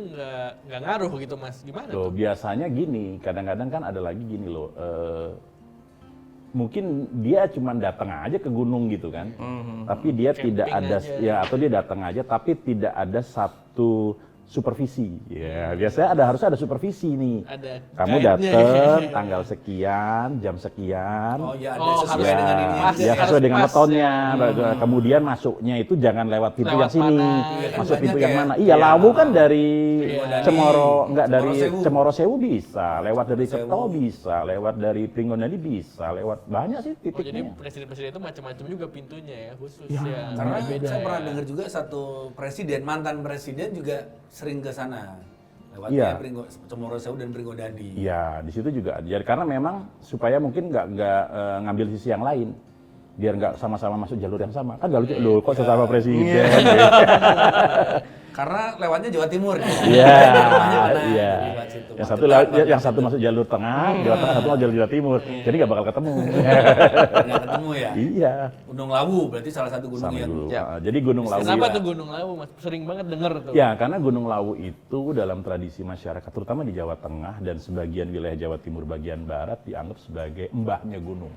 nggak ngaruh gitu Mas, gimana tuh? Biasanya gini, kadang-kadang kan ada lagi gini loh. Mungkin dia cuma datang aja ke gunung gitu kan, tapi dia tidak ada atau dia datang aja tapi tidak ada satu supervisi. Ya, biasanya harus ada supervisi nih. Kamu datang tanggal sekian, jam sekian. Oh ya, ada sesuai dengan ini. Ya, sesuai dengan metonnya. Kemudian masuknya itu jangan lewat pintu yang sini. Masuk pintu yang mana? Iya, Lawu kan dari Cemoro, enggak dari Cemoro Sewu bisa, lewat dari Kerto bisa, lewat dari Pringgondani bisa, lewat banyak sih titiknya. Jadi presiden-presiden itu macam-macam juga pintunya ya, khusus Karena saya pernah dengar juga satu presiden, mantan presiden juga sering ke sana lewatnya Cemoro Sewu dan Pringgondani. Iya, di situ juga. Jadi karena memang supaya mungkin nggak ngambil sisi yang lain, biar nggak sama-sama masuk jalur yang sama. Kan nggak lucu loh, kok sesama presiden. Karena lewatnya Jawa Timur. Iya, Rumahnya mana? iya. Jadi lewat situ. Yang satu masuk jalur tengah, Jawa Tengah, satu jalur Jawa Timur. Jadi nggak bakal ketemu. Nggak ketemu ya. Iya. Gunung Lawu berarti salah satu gunung Sama yang dulu. Ya. Jadi Gunung Lawu. Kenapa ya. tuh Gunung Lawu, Mas? Sering banget denger tuh. Ya, karena Gunung Lawu itu dalam tradisi masyarakat, terutama di Jawa Tengah dan sebagian wilayah Jawa Timur bagian barat dianggap sebagai mbahnya gunung.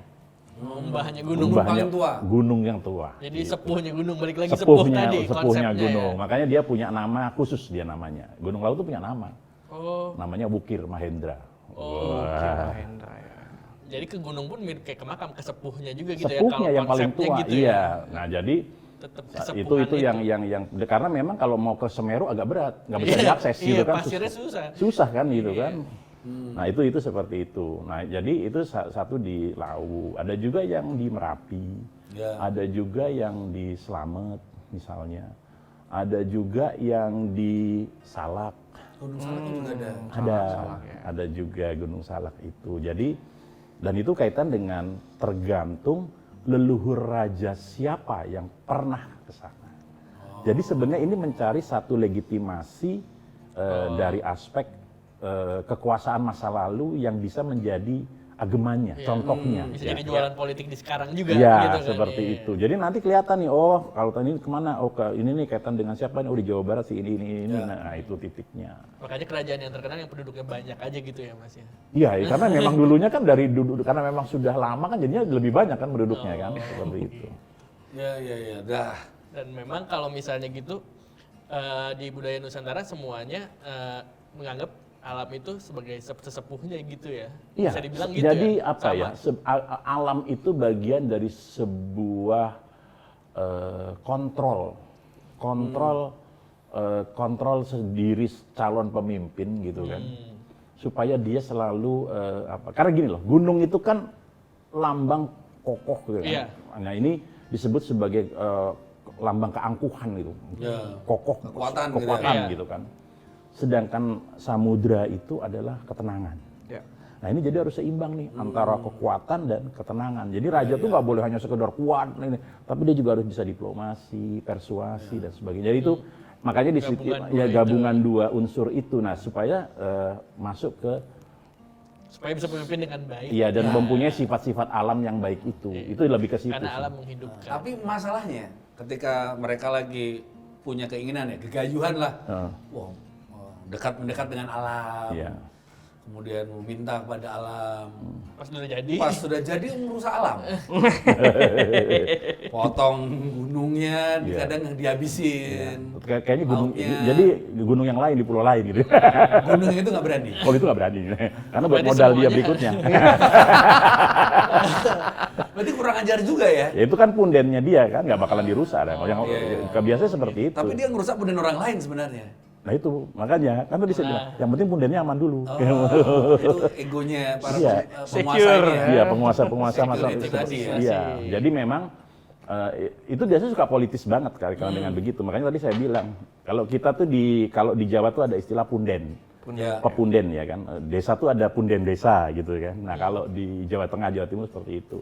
Mbahnya gunung. paling tua. Gunung yang tua. Jadi sepuhnya gunung, balik lagi sepuh Sepuhnya tadi konsepnya gunung. ya. Makanya dia punya nama khusus dia namanya. Gunung Lawu itu punya nama. Oh, Namanya Wukir Mahendra. Oh, Wah. Mahendra ya. jadi ke gunung pun mirip kayak ke makam, ke sepuhnya juga gitu ya. Sepuhnya Kalau yang paling konsepnya tua. gitu Iya. ya. Nah, jadi Tetap itu kesepuhan yang karena memang kalau mau ke Semeru agak berat, nggak bisa Iya, diakses iya, gitu kan. pasirnya susah. Susah kan gitu kan. Nah, itu seperti itu. Nah, jadi itu satu di Lawu, ada juga yang di Merapi. Ya. Ada juga yang di Slamet misalnya. Ada juga yang di Salak. Gunung Salak itu juga ada. Ada. Ada juga Gunung Salak itu. Jadi dan itu kaitan dengan tergantung leluhur raja siapa yang pernah ke sana. Jadi sebenarnya ini mencari satu legitimasi dari aspek kekuasaan masa lalu yang bisa menjadi agemanya, contohnya. Bisa jadi jualan politik di sekarang juga Ya, gitu kan. seperti Iya. itu. Jadi nanti kelihatan nih, oh kalau tadi kemana? Oh ke ini nih kaitan dengan siapa nih? Oh di Jawa Barat sih ini. Nah itu titiknya. Makanya kerajaan yang terkenal yang penduduknya banyak aja gitu ya Mas ya. Iya, ya, karena memang dulunya kan dari dulu karena memang sudah lama kan jadinya lebih banyak kan penduduknya kan seperti itu. Ya. Dah. Dan memang kalau misalnya gitu di budaya Nusantara semuanya menganggap alam itu sebagai sesepuhnya gitu ya. Iya. Bisa dibilang gitu Jadi ya. apa ya? Alam itu bagian dari sebuah kontrol diri calon pemimpin gitu kan. Supaya dia selalu karena gini loh, gunung itu kan lambang kokoh gitu kan. Iya. Nah, ini disebut sebagai lambang keangkuhan gitu. Ya. Kokoh, Kekuatan gitu ya. kekuatan Iya. gitu kan. Sedangkan samudra itu adalah ketenangan. Ya. Nah ini jadi harus seimbang nih antara kekuatan dan ketenangan. Jadi raja tuh nggak boleh hanya sekedar kuat, tapi dia juga harus bisa diplomasi, persuasi dan sebagainya. Jadi itu makanya di situ ya gabungan dua unsur itu. Nah supaya masuk ke Supaya bisa memimpin dengan baik. iya dan mempunyai sifat-sifat alam yang baik itu. Itu lebih ke situ. Karena sih. alam menghidupkan. Tapi masalahnya ketika mereka lagi punya keinginan ya, gegayuhan lah. Wah, mendekat dengan alam. Iya. Kemudian meminta kepada alam. Pas udah jadi. Pas sudah jadi merusak alam. Potong gunungnya, Iya. kadang yang dihabisin. Kayaknya gunung, Lautnya. jadi gunung yang lain di pulau lain gitu. Gunung itu nggak berani. Kalau itu nggak berani, karena buat Berarti modal dia semuanya- berikutnya. Berarti kurang ajar juga ya. Ya itu kan pundennya dia kan, nggak bakalan dirusak. Yang biasanya seperti itu. Tapi dia ngerusak punden orang lain sebenarnya. Nah itu makanya kan tadi saya bilang, yang penting pundennya aman dulu. Itu egonya para Iya. penguasa Secure, ini ya. Iya penguasa masa Security tadi ya. Iya, jadi memang itu biasanya suka politis banget kalau dengan begitu. Makanya tadi saya bilang kalau kita tuh kalau di Jawa tuh ada istilah punden. Ya. Pepunden ya kan. Desa tuh ada punden desa gitu kan. Nah, kalau di Jawa Tengah, Jawa Timur seperti itu.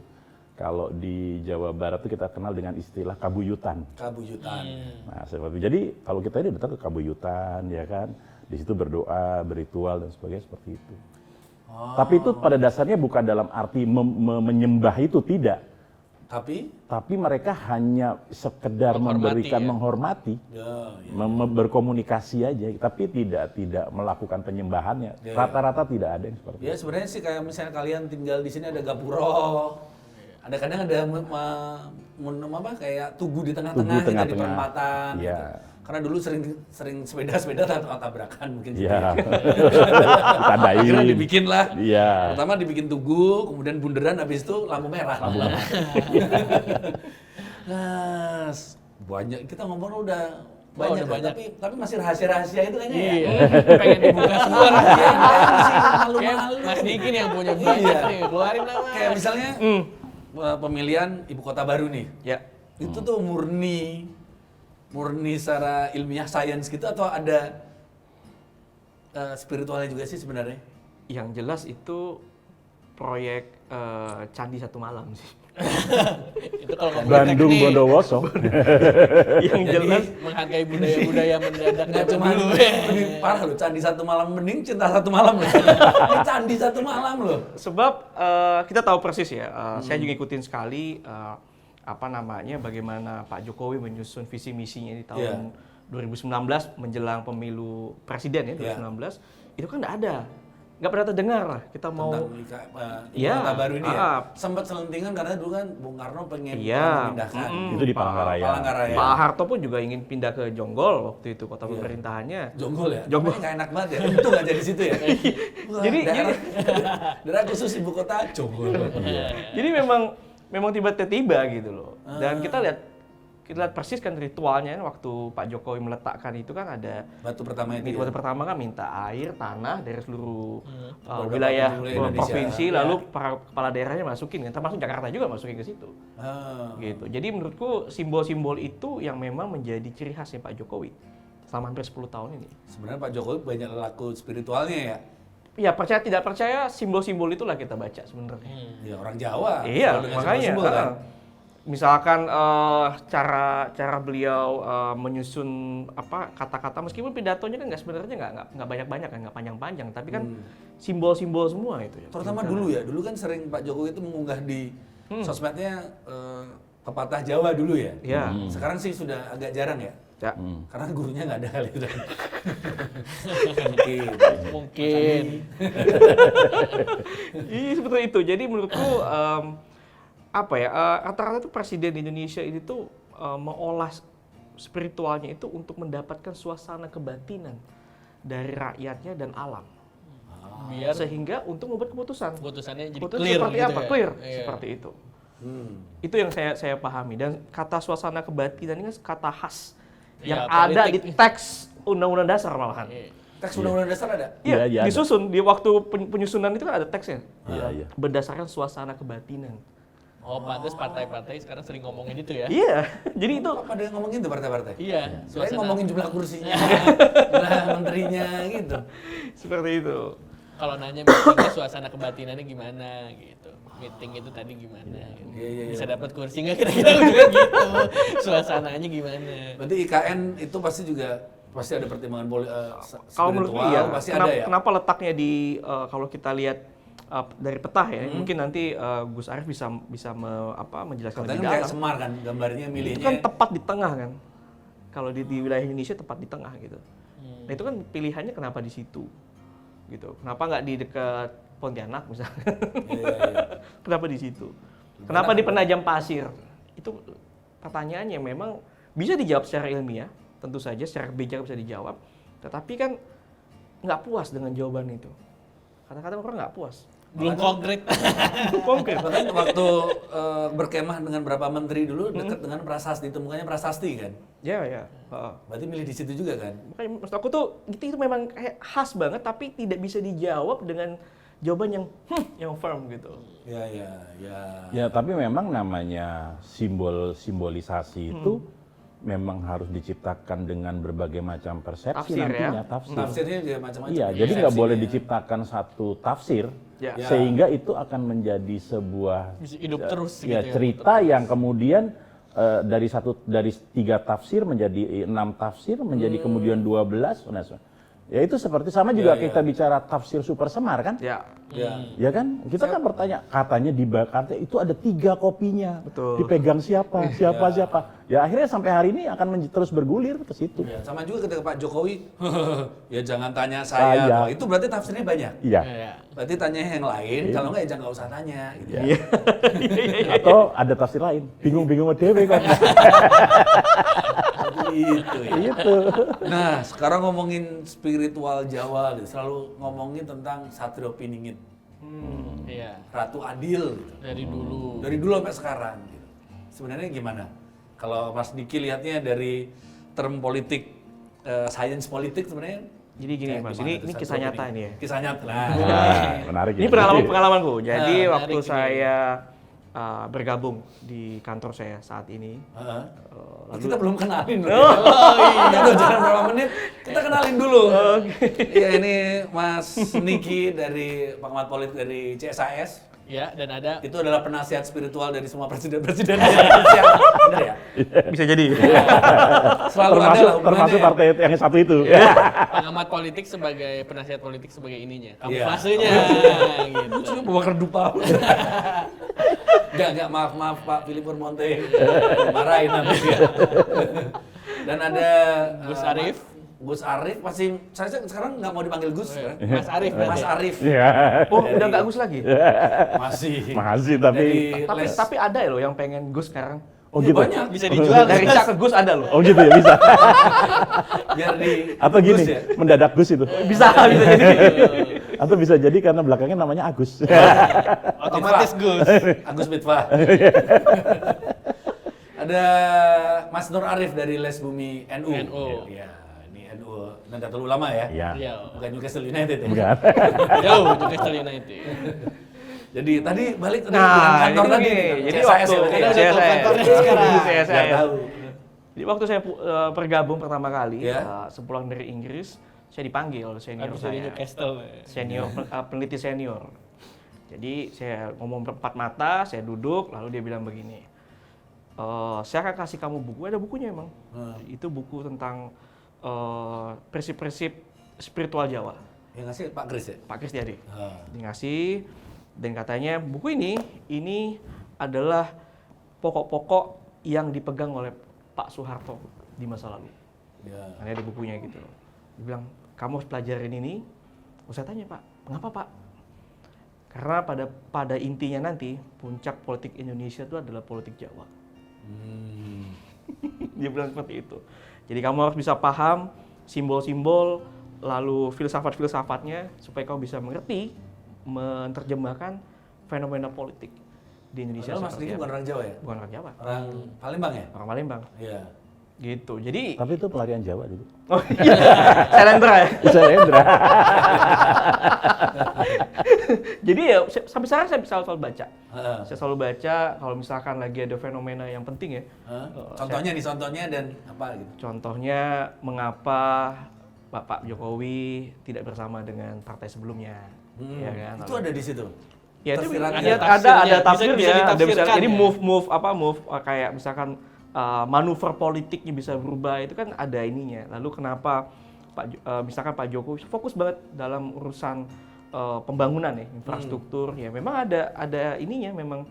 Kalau di Jawa Barat tuh kita kenal dengan istilah kabuyutan. Kabuyutan. Nah, seperti itu. Jadi kalau kita ini datang ke kabuyutan ya kan, di situ berdoa, berritual dan sebagainya seperti itu. Tapi itu pada dasarnya bukan dalam arti menyembah itu tidak. Tapi mereka hanya sekedar menghormati, berkomunikasi aja, tapi tidak melakukan penyembahannya. Rata-rata tidak ada yang seperti Ya sebenarnya sih kayak misalnya kalian tinggal di sini ada gapuro, ada kadang ada kayak tugu di tengah-tengah, Tugu tengah-tengah. di perempatan. Iya. Gitu. Karena dulu sering sepeda tabrakan mungkin. Iya. Akhirnya Ditandain. dibikin lah. Iya. Pertama dibikin tugu, kemudian bunderan, habis itu lampu merah. Nah, banyak kita ngomong udah banyak, udah ya, tapi masih rahasia-rahasia itu kayaknya ya. Iya. Pengen dibuka semua rahasia. Malu-malu. Mas Dikin yang punya banyak Iya. nih, keluarin nama. Kayak misalnya pemilihan ibu kota baru nih. Ya. Itu tuh murni secara ilmiah sains gitu atau ada spiritualnya juga sih sebenarnya? Yang jelas itu proyek Candi Satu Malam sih. Itu kalau ngomongin Bandung teknik, Bondowoso. Yang jelas Jangan kayak budaya-budaya mendadak Nggak zaman cuma dulu. lebih parah loh, candi satu malam mending cinta satu malam loh. Ini candi satu malam loh. Sebab kita tahu persis ya, saya juga ikutin sekali bagaimana Pak Jokowi menyusun visi misinya di tahun 2019 menjelang pemilu presiden ya 2019 itu kan nggak pernah terdengar lah kita mau Tentang kota baru ini ya. Sempat selentingan karena dulu kan Bung Karno pengen memindahkan. Itu di Palangkaraya. Palangkaraya. Pak Harto pun juga ingin pindah ke Jonggol waktu itu kota pemerintahannya. Jonggol ya? Jonggol. Nggak enak banget ya? Untung nggak jadi situ ya? Wah, Jadi daerah khusus ibu kota Jonggol. Jadi memang tiba-tiba gitu loh. Dan kita lihat persis kan ritualnya waktu Pak Jokowi meletakkan itu kan ada Batu pertama itu. batu pertama kan minta air, tanah dari seluruh Beberapa wilayah Indonesia. provinsi, lalu para kepala daerahnya masukin kan, termasuk Jakarta juga masukin ke situ. Gitu. Jadi menurutku simbol-simbol itu yang memang menjadi ciri khasnya Pak Jokowi selama hampir 10 tahun ini. Sebenarnya Pak Jokowi banyak laku spiritualnya ya. Ya percaya tidak percaya simbol-simbol itulah kita baca sebenarnya. Ya orang Jawa. Iya, selalu dengan makanya. simbol-simbol kan. Misalkan cara beliau menyusun kata-kata meskipun pidatonya kan nggak banyak-banyak kan, nggak panjang-panjang, tapi kan simbol-simbol semua itu ya. Terutama dulu ya, dulu kan sering Pak Jokowi itu mengunggah di sosmednya pepatah Jawa dulu ya. Iya. Sekarang sih sudah agak jarang ya. Ya. Karena gurunya nggak ada kali itu. Mungkin. Iya seperti itu. Jadi menurutku rata-rata itu presiden di Indonesia ini tuh mengolah spiritualnya itu untuk mendapatkan suasana kebatinan dari rakyatnya dan alam. Biar Sehingga untuk membuat keputusan. keputusannya jadi Keputusan clear seperti gitu apa? ya. Clear Iya. seperti itu. Itu yang saya pahami, dan kata suasana kebatinan ini kan kata khas yang Iya, ada politik. di teks Undang-Undang Dasar malahan. Iya. Teks Undang-Undang Dasar ada? Iya, Iya, ada. disusun di waktu penyusunan itu kan ada teksnya. Iya. Berdasarkan suasana kebatinan. Oh, pantes partai-partai sekarang sering ngomongin itu ya. Iya, jadi itu Kok pada ngomongin tuh partai-partai? Iya, Selain suasana. ngomongin jumlah kursinya, jumlah menterinya gitu. seperti itu. Kalau nanya meetingnya suasana kebatinannya gimana gitu. Meeting itu tadi gimana gitu. Iya. Bisa dapat kursi nggak kira-kira juga gitu. Suasananya gimana. Berarti IKN itu pasti ada pertimbangan Kalau menurutku spiritual, iya, pasti kenapa, ada ya. kenapa letaknya di kalau kita lihat dari peta ya, mungkin nanti Gus Arief bisa menjelaskan Katanya lebih kan kayak dalam. Semar kan gambarnya Itu milihnya. kan tepat di tengah kan. Kalau di wilayah Indonesia tepat di tengah gitu. Nah itu kan pilihannya kenapa di situ, gitu. Kenapa nggak di dekat Pontianak misalnya? Iya. Kenapa di situ? Kenapa di Penajam Pasir? Itu pertanyaannya memang bisa dijawab secara ilmiah, tentu saja secara bijak bisa dijawab. Tetapi kan nggak puas dengan jawaban itu. Kadang-kadang orang nggak puas. Belum konkret. Konkret. Bahkan waktu berkemah dengan berapa menteri dulu dekat dengan prasasti, temukannya prasasti kan. Ya. Heeh. Berarti milih di situ juga kan. Makanya maksud aku tuh itu memang kayak khas banget tapi tidak bisa dijawab dengan jawaban yang firm gitu. Ya. Ya, tapi memang namanya simbolisasi itu memang harus diciptakan dengan berbagai macam persepsi Tafsir, nantinya, ya. tafsir. Tafsirnya juga macam-macam. Iya, jadi nggak boleh diciptakan satu tafsir Ya. sehingga itu akan menjadi sebuah Bisa hidup terus ya, gitu ya. cerita yang kemudian dari 3 tafsir menjadi 6 tafsir menjadi kemudian 12. Nah, ya itu seperti sama juga kita bicara tafsir Super Semar kan? Ya. Ya kan? Kita kan bertanya, katanya dibakar itu ada 3 kopinya. Betul. Dipegang siapa? Ya akhirnya sampai hari ini akan terus bergulir ke situ. Ya, sama juga ketika Pak Jokowi, ya jangan tanya saya. Saya. Oh, itu berarti tafsirnya banyak. Iya. Iya. Berarti tanya yang lain, kalau nggak ya jangan nggak usah tanya. Gitu. Iya. Atau ada tafsir lain. Bingung-bingung dewe kok. Gitu ya. Itu. Nah, sekarang ngomongin spiritual Jawa, gitu. Selalu ngomongin tentang Satrio Piningit, Iya. Ratu Adil, gitu. Dari dulu. Dari dulu sampai sekarang. Gitu. Sebenarnya gimana? Kalau Mas Diki lihatnya dari term politik, sains politik sebenarnya. Jadi gini kayak Mas, gimana ini tuh Satrio kisah nyata Piningit? ini ya. Kisah nyata. Nah, Menarik Ini ya. pengalamanku. Jadi Nah, waktu menarik ini. saya bergabung di kantor saya saat ini. Heeh. Kita belum kenalin loh. Oh, Kita udah jalan berapa menit, kita kenalin dulu. Iya, ini Mas Niki dari Pengamat Politik dari CSIS. Ya, dan ada Itu adalah penasihat spiritual dari semua presiden-presiden Indonesia. Benar ya? Bisa jadi. Selalu ada termasuk lah hubungannya. partai yang satu itu. pengamat politik sebagai penasihat politik sebagai ininya, Iya. kamuflasenya gitu. Cuma bawa kerdupa. Enggak, maaf Pak Philip Monte. Marahin nanti dia. Dan ada Gus Arif. Gus Arif masih saya sekarang nggak mau dipanggil Gus. Mas Arif Mas berarti. Arif. Iya. Oh, udah nggak Gus lagi? Masih. Masih tapi Tapi ada ya loh yang pengen Gus sekarang. oh Ya, gitu. banyak. Bisa dijual Dari Cak ke Gus ada loh. Oh gitu ya bisa. Biar di Atau gini, Gus ya. mendadak Gus itu. Bisa jadi. Atau bisa jadi karena belakangnya namanya Agus. Otomatis Gus. Agus Mitfah. Ada Mas Nur Arif dari Les Bumi NU. NU. Ya, ini NU Nahdlatul Ulama ya. Iya. Iya. Bukan Newcastle United ya. Enggak. Jauh Newcastle United. Jadi tadi balik tadi Nah, bilang kantor ini tadi. nih, jadi CSIS waktu ya, berarti Karena ya? udah tahu kantornya sekarang. CSIS. Nggak tahu. Jadi waktu saya bergabung pertama kali, Ya. sepulang dari Inggris, saya dipanggil oleh senior Habis dari saya. Newcastle. Senior peneliti senior. Jadi saya ngomong berempat mata, saya duduk, lalu dia bilang begini, saya akan kasih kamu buku, ada bukunya emang. Itu buku tentang prinsip-prinsip spiritual Jawa. Yang ngasih Pak Kris ya? Pak Kristiadi. Ah. Dia ngasih, dan katanya buku ini adalah pokok-pokok yang dipegang oleh Pak Soeharto di masa lalu. Ya. Ada di bukunya gitu loh. Dia bilang, kamu harus pelajarin ini. Saya tanya, Pak, mengapa Pak? Karena pada intinya nanti, puncak politik Indonesia itu adalah politik Jawa. Dia bilang seperti itu. Jadi kamu harus bisa paham simbol-simbol, lalu filsafat-filsafatnya, supaya kamu bisa mengerti, menerjemahkan fenomena politik di Indonesia. Padahal Mas seperti Diki apa. bukan orang Jawa ya? Bukan orang Jawa, Orang Palembang ya? orang Palembang. Iya. Gitu. Jadi, Tapi itu pelarian Jawa dulu. oh iya, Selendra ya. Bisa Hendra. Jadi ya sampai sekarang saya selalu baca. Heeh. Saya selalu baca kalau misalkan lagi ada fenomena yang penting ya. Contohnya dan apa gitu? Contohnya mengapa Bapak Jokowi tidak bersama dengan partai sebelumnya. Ya kan? Itu ada di situ. Ya itu Tersirat ada ya? ada Bisa tafsirnya, ada ditafsirkan misalkan jadi ya. move kayak misalkan manuver politiknya bisa berubah, itu kan ada ininya. Lalu kenapa misalkan Pak Jokowi fokus banget dalam urusan pembangunan ya, infrastruktur ya, memang ada ininya, memang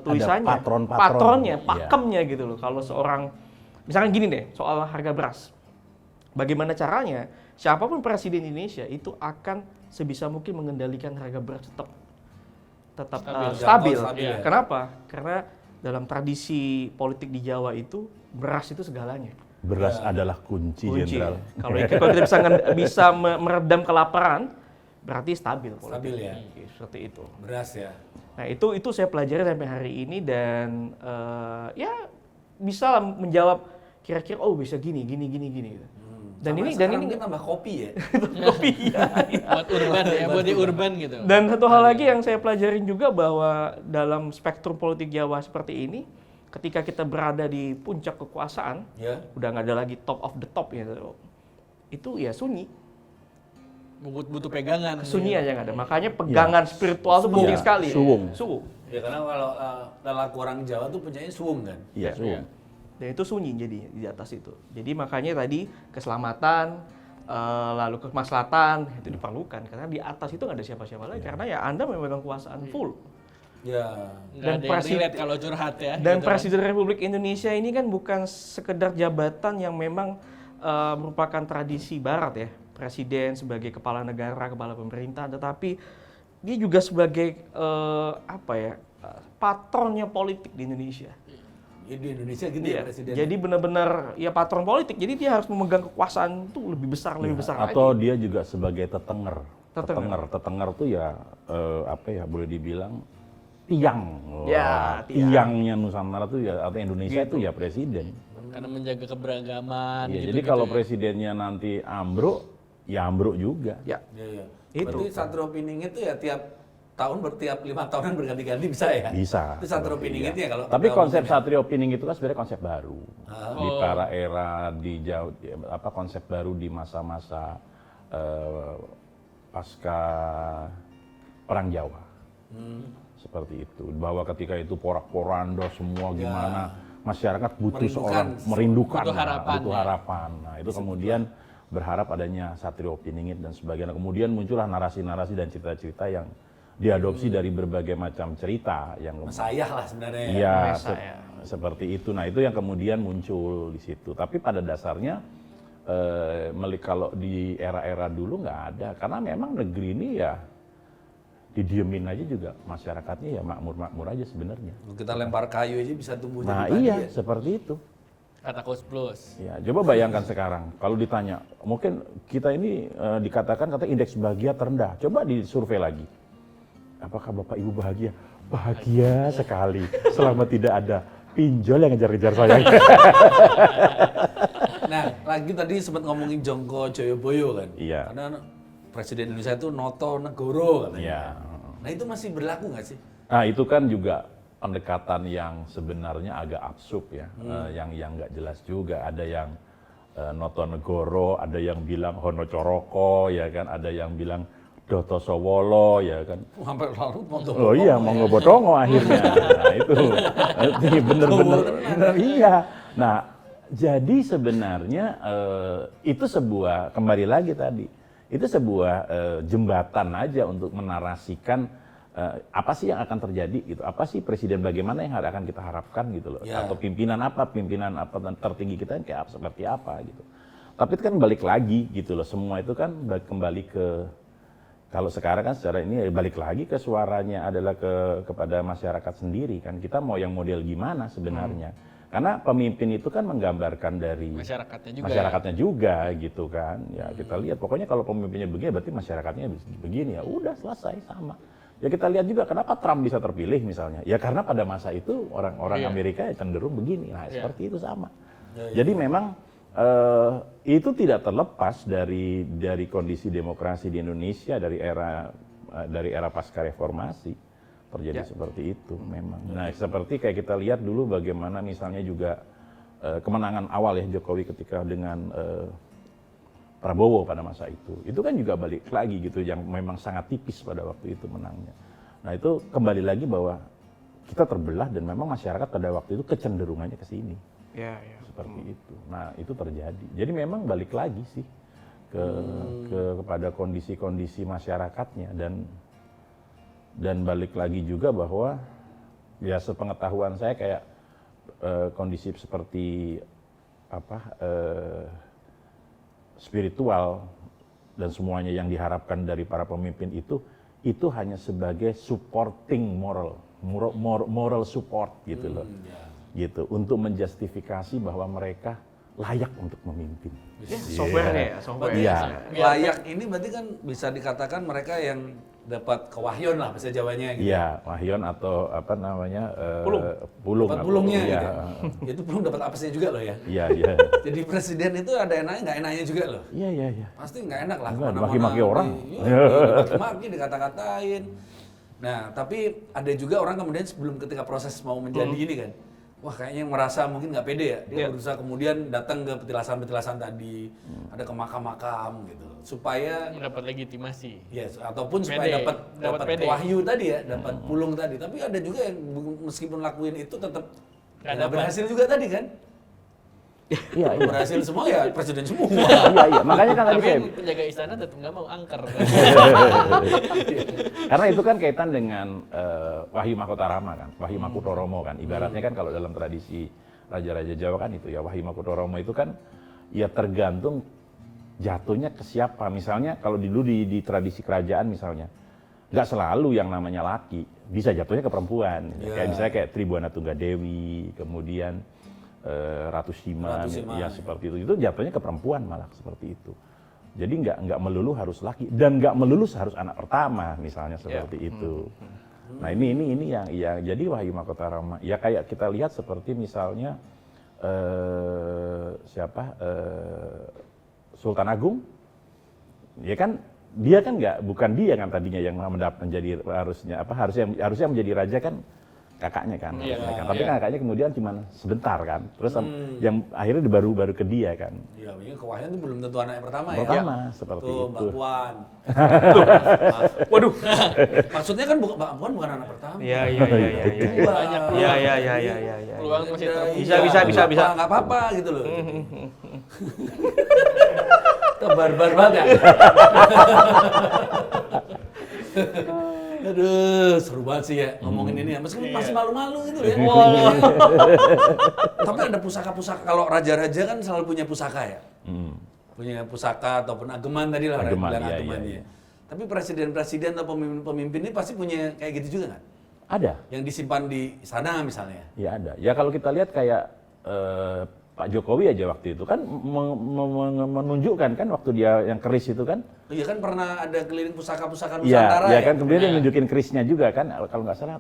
tulisannya, patronnya, Iya. pakemnya gitu loh. Kalau seorang misalkan gini deh, soal harga beras, bagaimana caranya siapapun presiden Indonesia itu akan sebisa mungkin mengendalikan harga beras tetap stabil. Stabil, ya. Kenapa? Karena dalam tradisi politik di Jawa itu beras itu segalanya. Beras adalah kunci, Jenderal. Kalau kita bisa meredam kelaparan, berarti stabil politik. Stabil ya. Oke, seperti itu. Beras ya. Nah itu saya pelajari sampai hari ini, dan ya bisa lah menjawab kira-kira bisa gini gitu. Dan Sampai ini sekarang mungkin tambah kopi ya. kopi ya. Buat urban ya, buat di urban gitu. Dan satu hal lagi yang saya pelajarin juga, bahwa dalam spektrum politik Jawa seperti ini, ketika kita berada di puncak kekuasaan, Ya. udah nggak ada lagi top of the top gitu, itu ya sunyi. Butuh pegangan. Sunyi aja nggak ada. Makanya pegangan spiritual itu penting Iya, sekali. suwung. Suwung. Ya karena kalau lelaki orang Jawa tuh punyanya suwung kan. Iya, suwung. Dan itu sunyi jadi di atas itu. Jadi makanya tadi keselamatan, lalu kemaslahatan itu diperlukan, karena di atas itu nggak ada siapa-siapa lagi. Karena ya Anda memegang kekuasaan full. Ya. Nggak Dan ada yang relate kalau curhat ya. Dan gitu. Presiden Republik Indonesia ini kan bukan sekedar jabatan yang memang merupakan tradisi Barat ya. Presiden sebagai kepala negara, kepala pemerintahan, tetapi dia juga sebagai patronnya politik di Indonesia. Ya, di Indonesia gitu ya Iya. presiden. Jadi benar-benar ya patron politik. Jadi dia harus memegang kekuasaan itu lebih besar Atau lagi. dia juga sebagai tetenger. Tetenger. Tetenger tuh ya boleh dibilang tiang. Ya, tiang. Tiangnya Nusantara tuh ya, atau Indonesia itu ya presiden. Karena menjaga keberagaman Ya, gitu. jadi kalau presidennya nanti ambruk, ya ambruk juga. Ya. Iya. Itu. Berarti Satrio Pining itu ya tiap tahun bertiap 5 tahunan berganti-ganti bisa ya? Bisa. Itu Satrio Pining Iya. itu ya kalau. Tapi kalau konsep mungkin ya. Satrio Pining itu kan sebenarnya konsep baru. Di Oh. para era konsep baru di masa-masa pasca Perang Jawa. Seperti itu. Bahwa ketika itu porak-poranda semua gimana, masyarakat butuh Merindukan. seorang merindukan, Butuh harapan, butuh ya. harapan. Nah itu kemudian berharap adanya Satrio Piningit dan sebagainya. Kemudian muncullah narasi-narasi dan cerita-cerita yang diadopsi dari berbagai macam cerita yang Mesayah lah sebenarnya. iya Mesa, ya. seperti itu. Nah itu yang kemudian muncul di situ. Tapi pada dasarnya kalau di era-era dulu nggak ada, karena memang negeri ini ya didiemin aja juga masyarakatnya ya makmur-makmur aja sebenarnya. Kita lempar kayu aja bisa tumbuh Nah jadi padi iya ya. seperti itu. Kata Coach Plus. Ya, coba bayangkan sekarang kalau ditanya, mungkin kita ini dikatakan indeks bahagia terendah. Coba disurvei lagi. Apakah Bapak Ibu bahagia? Bahagia sekali selama tidak ada pinjol yang ngejar-ngejar saya. Nah, lagi tadi sempat ngomongin Jongko Joyoboyo kan. Iya. Karena Presiden Indonesia itu Noto Negoro katanya. Iya. Nah, itu masih berlaku nggak sih? Nah itu kan juga pendekatan yang sebenarnya agak absurd ya, yang nggak jelas juga. Ada yang Noto Negoro, ada yang bilang Hono Coroko, ya kan, ada yang bilang Doto Sowolo, ya kan. Sampai lalu Noto. Oh iya, mau ngebotongo akhirnya. Nah itu bener-bener iya. Nah jadi sebenarnya itu sebuah, kembali lagi tadi, itu sebuah jembatan aja untuk menarasikan apa sih yang akan terjadi gitu, apa sih presiden bagaimana yang akan kita harapkan gitu loh, Ya. atau pimpinan apa tertinggi kita yang kayak seperti apa gitu. Tapi itu kan balik lagi gitu loh, semua itu kan kembali ke, kalau sekarang kan secara ini balik lagi ke suaranya adalah kepada masyarakat sendiri kan, kita mau yang model gimana sebenarnya. Karena pemimpin itu kan menggambarkan dari Masyarakatnya juga juga. gitu kan. Ya kita lihat pokoknya kalau pemimpinnya begini berarti masyarakatnya begini, ya udah selesai sama. Ya kita lihat juga kenapa Trump bisa terpilih misalnya. Ya karena pada masa itu orang-orang Amerika ya cenderung begini. Nah, seperti itu sama. Jadi memang itu tidak terlepas dari kondisi demokrasi di Indonesia dari era pasca reformasi. Terjadi seperti itu memang. Nah, seperti kayak kita lihat dulu bagaimana misalnya juga kemenangan awal ya Jokowi ketika dengan Prabowo pada masa itu kan juga balik lagi gitu, yang memang sangat tipis pada waktu itu menangnya. Nah itu kembali lagi bahwa kita terbelah dan memang masyarakat pada waktu itu kecenderungannya ke sini. Ya. Seperti itu. Nah itu terjadi. Jadi memang balik lagi sih kepada kondisi-kondisi masyarakatnya dan balik lagi juga bahwa ya sepengetahuan saya kayak kondisi seperti spiritual dan semuanya yang diharapkan dari para pemimpin itu hanya sebagai supporting moral support gitu loh. Gitu untuk menjustifikasi bahwa mereka layak untuk memimpin. Software-nya ya, software. Iya. Layak ini berarti kan bisa dikatakan mereka yang dapat kewahyon lah bahasa Jawanya gitu. Iya, wahyon atau apa namanya? Pulung. Dapat atau- pulungnya iya. gitu. Itu pulung dapat apesnya juga loh ya. Iya, iya. Jadi presiden itu ada enaknya nggak enaknya juga loh. Iya, iya, iya. Pasti nggak enak lah. Enggak, kemana-mana maki-maki orang. Maki-maki, dikata-katain. Nah, tapi ada juga orang kemudian sebelum ketika proses mau menjadi ini kan, wah kayaknya merasa mungkin nggak pede ya. Dia berusaha kemudian datang ke petilasan-petilasan tadi, ada ke makam-makam gitu, supaya Dapat legitimasi. ataupun supaya Pede. dapat Dapat pede. wahyu tadi ya, dapat pulung tadi. Tapi ada juga yang meskipun lakuin itu tetap Nggak nggak dapat. berhasil juga tadi kan. Iya, iya. Berhasil semua ya presiden semua. Iya, iya. Makanya kan tadi Tapi saya yang penjaga istana tetap nggak mau angker. karena itu kan kaitan dengan Wahyu Mahkota-Rama kan, Wahyu Makutoromo kan. Ibaratnya kan kalau dalam tradisi raja-raja Jawa kan itu ya Wahyu Makutoromo itu kan ya tergantung jatuhnya ke siapa. Misalnya kalau dulu di tradisi kerajaan misalnya, nggak selalu yang namanya laki, bisa jatuhnya ke perempuan. Kayak misalnya kayak Tribuana Tunggadewi, kemudian Ratu Sima, ya seperti itu jatuhnya ke perempuan malah seperti itu. Jadi nggak melulu harus laki dan nggak melulu harus anak pertama misalnya seperti itu. Nah ini yang jadi Wahyu Mahkota-Rama ya kayak kita lihat seperti misalnya Sultan Agung, ya kan dia kan bukan dia kan tadinya yang menjadi harusnya menjadi raja kan kakaknya kan. Iya, Kan. Tapi kan kakaknya kemudian cuma sebentar kan. Terus yang akhirnya baru ke dia kan. Iya, ini ke Wahyan tuh belum tentu anak yang pertama ya. Pertama seperti Tuh, itu. Mbak Puan. Waduh. Maksudnya kan Mbak Puan bukan anak pertama. Iya. Banyak. Iya. Peluang masih Bisa. Nggak apa-apa gitu loh. Itu barbar banget. Aduh, seru banget sih ya ngomongin ini ya. Meskipun masih malu-malu gitu ya. Tapi ada pusaka-pusaka. Kalau raja-raja kan selalu punya pusaka ya. Punya pusaka ataupun ageman tadi lah. Ageman, bilang iya, agemannya. iya. Tapi presiden-presiden atau pemimpin-pemimpin ini pasti punya kayak gitu juga kan? Ada. Yang disimpan di sana misalnya. Ya ada. Ya kalau kita lihat kayak Pak Jokowi aja waktu itu kan menunjukkan kan waktu dia yang keris itu kan. Iya kan pernah ada keliling pusaka-pusaka Iya, Nusantara ya kan kemudian dia nunjukin kerisnya juga kan kalau nggak salah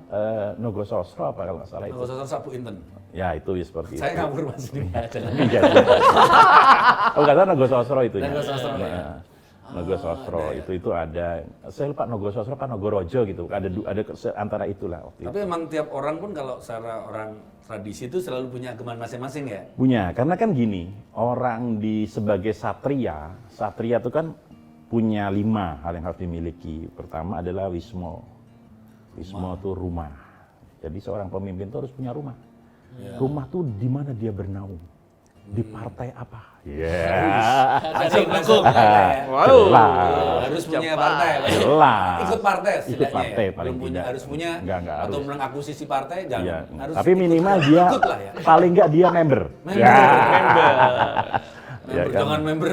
Nogososro apa kalau nggak salah itu. Kalau saya Sapu Inten. Ya itu ya seperti Saya itu. ngawur mas ini. Iya. Oh nggak salah Nogososro itu ya. Nogososro, ya. Nogososro itu ada. Saya lupa Nogososro apa Nogorojo gitu. Ada antara itulah waktu Tapi itu. emang tiap orang pun kalau secara orang tradisi itu selalu punya ageman masing-masing ya. Punya, karena kan gini, orang sebagai satria itu kan punya 5 hal yang harus dimiliki. Pertama adalah wismo. Wismo itu rumah. Jadi seorang pemimpin itu harus punya rumah. Rumah tuh di mana dia bernaung. Di partai apa? Asik langsung. Wow. Harus punya partai. Jelas. Ikut partai Ikut setidaknya partai ya. paling Belum punya, tidak. harus punya Enggak atau harus. mengakuisisi partai jangan. Iya. Harus Tapi ikut- minimal dia ikut lah ya. paling nggak dia member. Member. Ya kan? Jangan member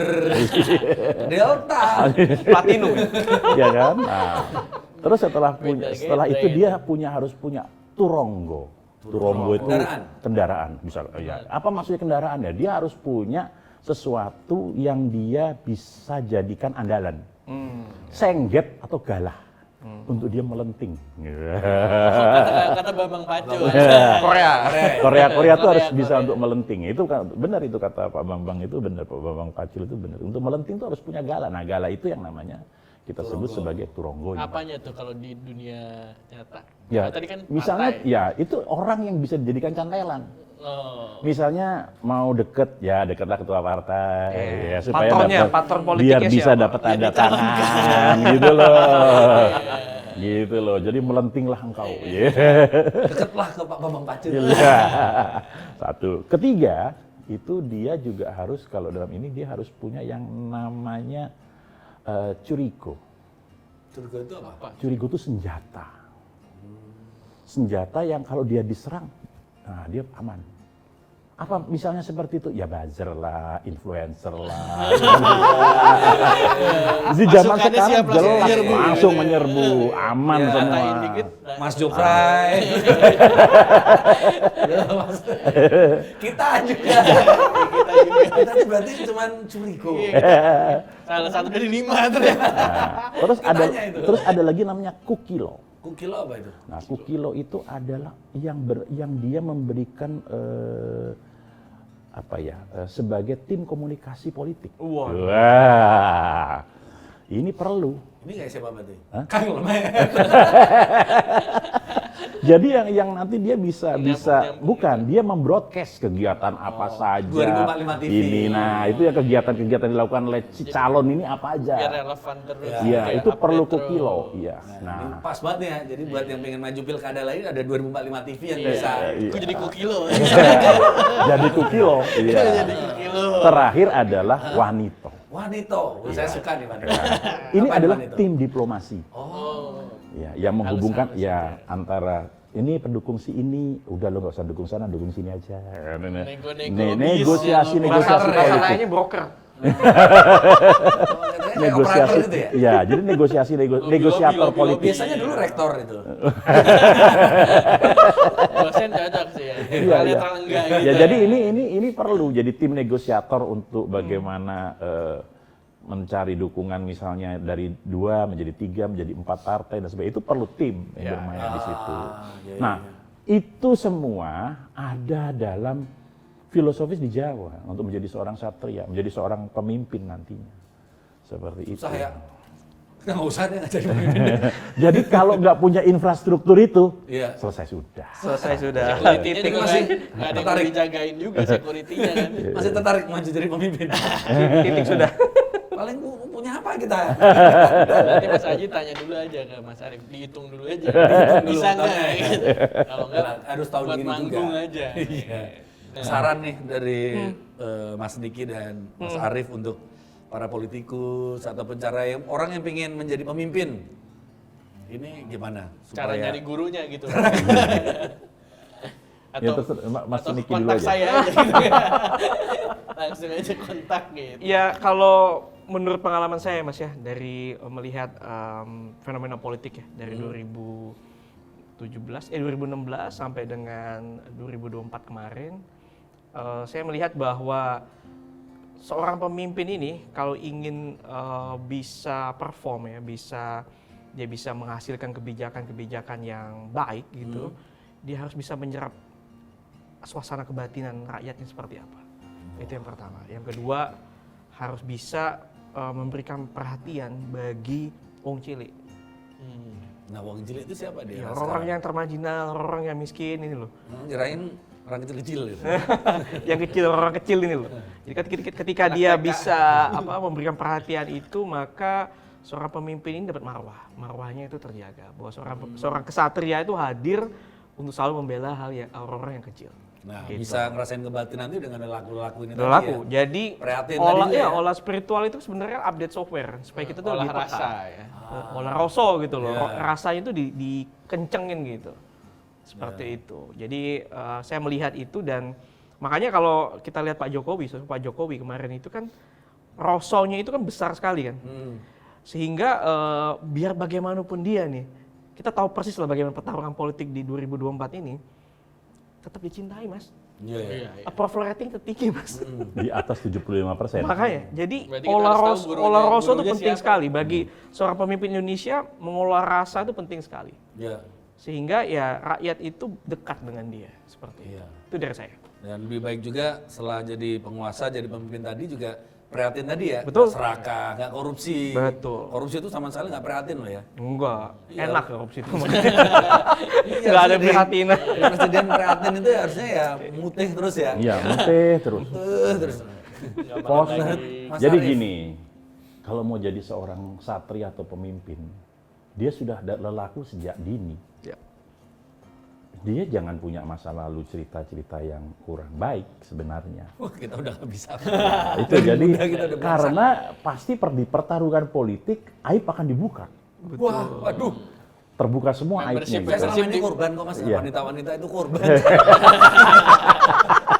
Delta. Platinum. Ya kan? Nah, terus setelah Beda itu brand. dia harus punya turonggo. Turonggo itu kendaraan. Bisa ya. Apa maksudnya kendaraan ya? Dia harus punya sesuatu yang dia bisa jadikan andalan. Sengget atau galah untuk dia melenting. Kata Bambang Paco. Korea tuh harus Korea. bisa untuk melenting. Itu kan benar itu kata Pak Bambang itu benar, Pak Bambang Pacul itu benar. Untuk melenting tuh harus punya galah. Nah, galah itu yang namanya kita sebut sebagai turonggo. Apanya tuh kalau di dunia nyata? Ya, Nah, tadi kan misalnya partai. ya itu orang yang bisa dijadikan cantelan. Oh. Misalnya mau deket, ya deketlah ketua partai, ya Patronnya, dapat- patron biar politiknya bisa siapa? dapat tanda tangan, gitu loh, gitu loh. Jadi melentinglah engkau. Deketlah ke Pak Bambang Pacul. Iya. Satu. Ketiga, itu dia juga harus kalau dalam ini dia harus punya yang namanya curigo. Curiga itu apa? Curigo itu senjata. Senjata yang kalau dia diserang, nah dia aman. Apa misalnya seperti itu? Ya buzzer lah, influencer lah. Di zaman Pasukannya sekarang siap langsung jelas menyerbu. langsung menyerbu, aman Ya, semua. Katain dikit. Mas Joprai. Kita juga. Kita tuh berarti cuman curigo. Salah satu dari 5 ternyata. Katanya itu. Terus ada lagi namanya kukilo. Kukilo apa itu? Nah, kukilo itu adalah yang dia memberikan sebagai tim komunikasi politik. Wah. Wah, ini perlu. Ini kayak siapa berarti? Hah? Kang Lemen. Jadi yang nanti dia bisa Yang- bukan dia membroadcast kegiatan apa saja. 2045 TV. Ini, nah itu ya kegiatan-kegiatan dilakukan oleh si calon ini apa aja. Biar relevan terus. Iya, Kayak itu perlu update terus. kukilo. Iya. Ini Nah, pas banget ya. Jadi buat yang pengen maju pilkada lain ada 2045 TV yang Iya. bisa. Gue jadi kukilo. jadi kukilo. Iya. Jadi kukilo. Terakhir adalah wanito. Wanito. Saya suka nih wanito. Ini Apa adalah wanito? tim diplomasi. Oh. Ya, yang menghubungkan Halus-halus ya antara ini pendukung si ini, udah lo gak usah dukung sana, dukung sini aja. Nego-nego Negosiasi, bis, negosiasi Bahasa politik. lainnya broker. Kayak operator gitu ya? Ya, jadi negosiator lobby. politik. Biasanya dulu rektor itu. Dosen cocok sih ya. Iya, Kalau iya. netral enggak gitu. Ya, jadi ini perlu jadi tim negosiator untuk bagaimana mencari dukungan misalnya dari 2 menjadi 3 menjadi 4 partai dan sebagainya. Itu perlu tim yang bermain di situ. iya, Nah, itu semua ada dalam filosofis di Jawa untuk menjadi seorang satria, menjadi seorang pemimpin nantinya. Seperti itu. Susah ya. Nggak usah deh nggak jadi pemimpin. Jadi kalau nggak punya infrastruktur itu, Iya. selesai sudah. Selesai sudah. Security-nya Titik juga masih nggak ada yang tertarik. dijagain juga security-nya kan. Masih tertarik maju jadi pemimpin. Titik sudah. Paling punya apa kita? Nanti Mas Haji tanya dulu aja ke Mas Arief, dihitung dulu aja. dulu Bisa nggak? utangnya. Gitu. Kalau nggak, Harus tahu buat diri manggung juga. aja. Iya. Saran nih dari Mas Diki dan Mas Arief untuk para politikus ataupun orang yang pengen menjadi pemimpin. Ini gimana? Cara nyari gurunya gitu. Ya, Mas atau Niki dulu kontak aja. saya aja gitu. Langsung aja kontak gitu. Ya kalau menurut pengalaman saya Mas ya dari melihat fenomena politik ya dari 2016 sampai dengan 2024 kemarin, saya melihat bahwa seorang pemimpin ini kalau ingin bisa perform ya, dia bisa menghasilkan kebijakan-kebijakan yang baik gitu, dia harus bisa menyerap suasana kebatinan rakyatnya seperti apa. Itu yang pertama. Yang kedua, harus bisa memberikan perhatian bagi wong cilik. Nah, wong cilik itu siapa dia? Ya, orang yang termarginal, orang yang miskin ini loh. Kirain orang kecil-kecil gitu. Yang kecil, orang kecil ini loh. Jadi ketika dia bisa memberikan perhatian itu, maka seorang pemimpin ini dapat marwah. Marwahnya itu terjaga. Bahwa seorang kesatria itu hadir untuk selalu membela orang-orang yang kecil. Nah, Gitu. bisa ngerasain kebatinan itu dengan laku-laku ini Udah tadi laku. ya. Jadi Prihatin olah tadi ya. olah spiritual itu sebenarnya update software supaya kita tuh Olah lebih peka. rasa ya. Olah rasa gitu loh. Iya. Rasanya itu dikencengin gitu. Seperti itu. Jadi saya melihat itu dan makanya kalau kita lihat Pak Jokowi kemarin itu kan rasanya itu kan besar sekali kan. Sehingga biar bagaimanapun dia nih, kita tahu persis lah bagaimana pertarungan politik di 2024 ini tetap dicintai Mas. Iya, iya. Approval rating tertinggi Mas. Di atas 75%. Makanya, jadi Berarti kita harus tahu olah rasa itu gurunya penting siapa. sekali bagi seorang pemimpin Indonesia. Mengolah rasa itu penting sekali, Iya. sehingga ya rakyat itu dekat dengan dia seperti Iya. itu dari saya. Dan lebih baik juga setelah jadi penguasa, jadi pemimpin tadi juga prihatin tadi ya. Betul. Nggak serakah, nggak korupsi. Betul. Korupsi itu sama sekali nggak prihatin loh ya. Enggak, Iya. enak korupsi itu. Iya, Nggak ada jadi prihatin. Presiden prihatin itu harusnya ya mutih terus ya. Iya, mutih terus. Terus. Pos. Mas Jadi Arief. gini, kalau mau jadi seorang satria atau pemimpin, dia sudah lelaku sejak dini. Ya. Dia jangan punya masa lalu cerita-cerita yang kurang baik sebenarnya. Wah, kita udah nggak bisa. Itu jadi muda kita udah bangsa. karena pasti di pertarungan politik aib akan dibuka. Wah, waduh. Terbuka semua Membership aibnya. Saya Gitu. selama ini korban kok mas. Iya. Wanita-wanita itu korban.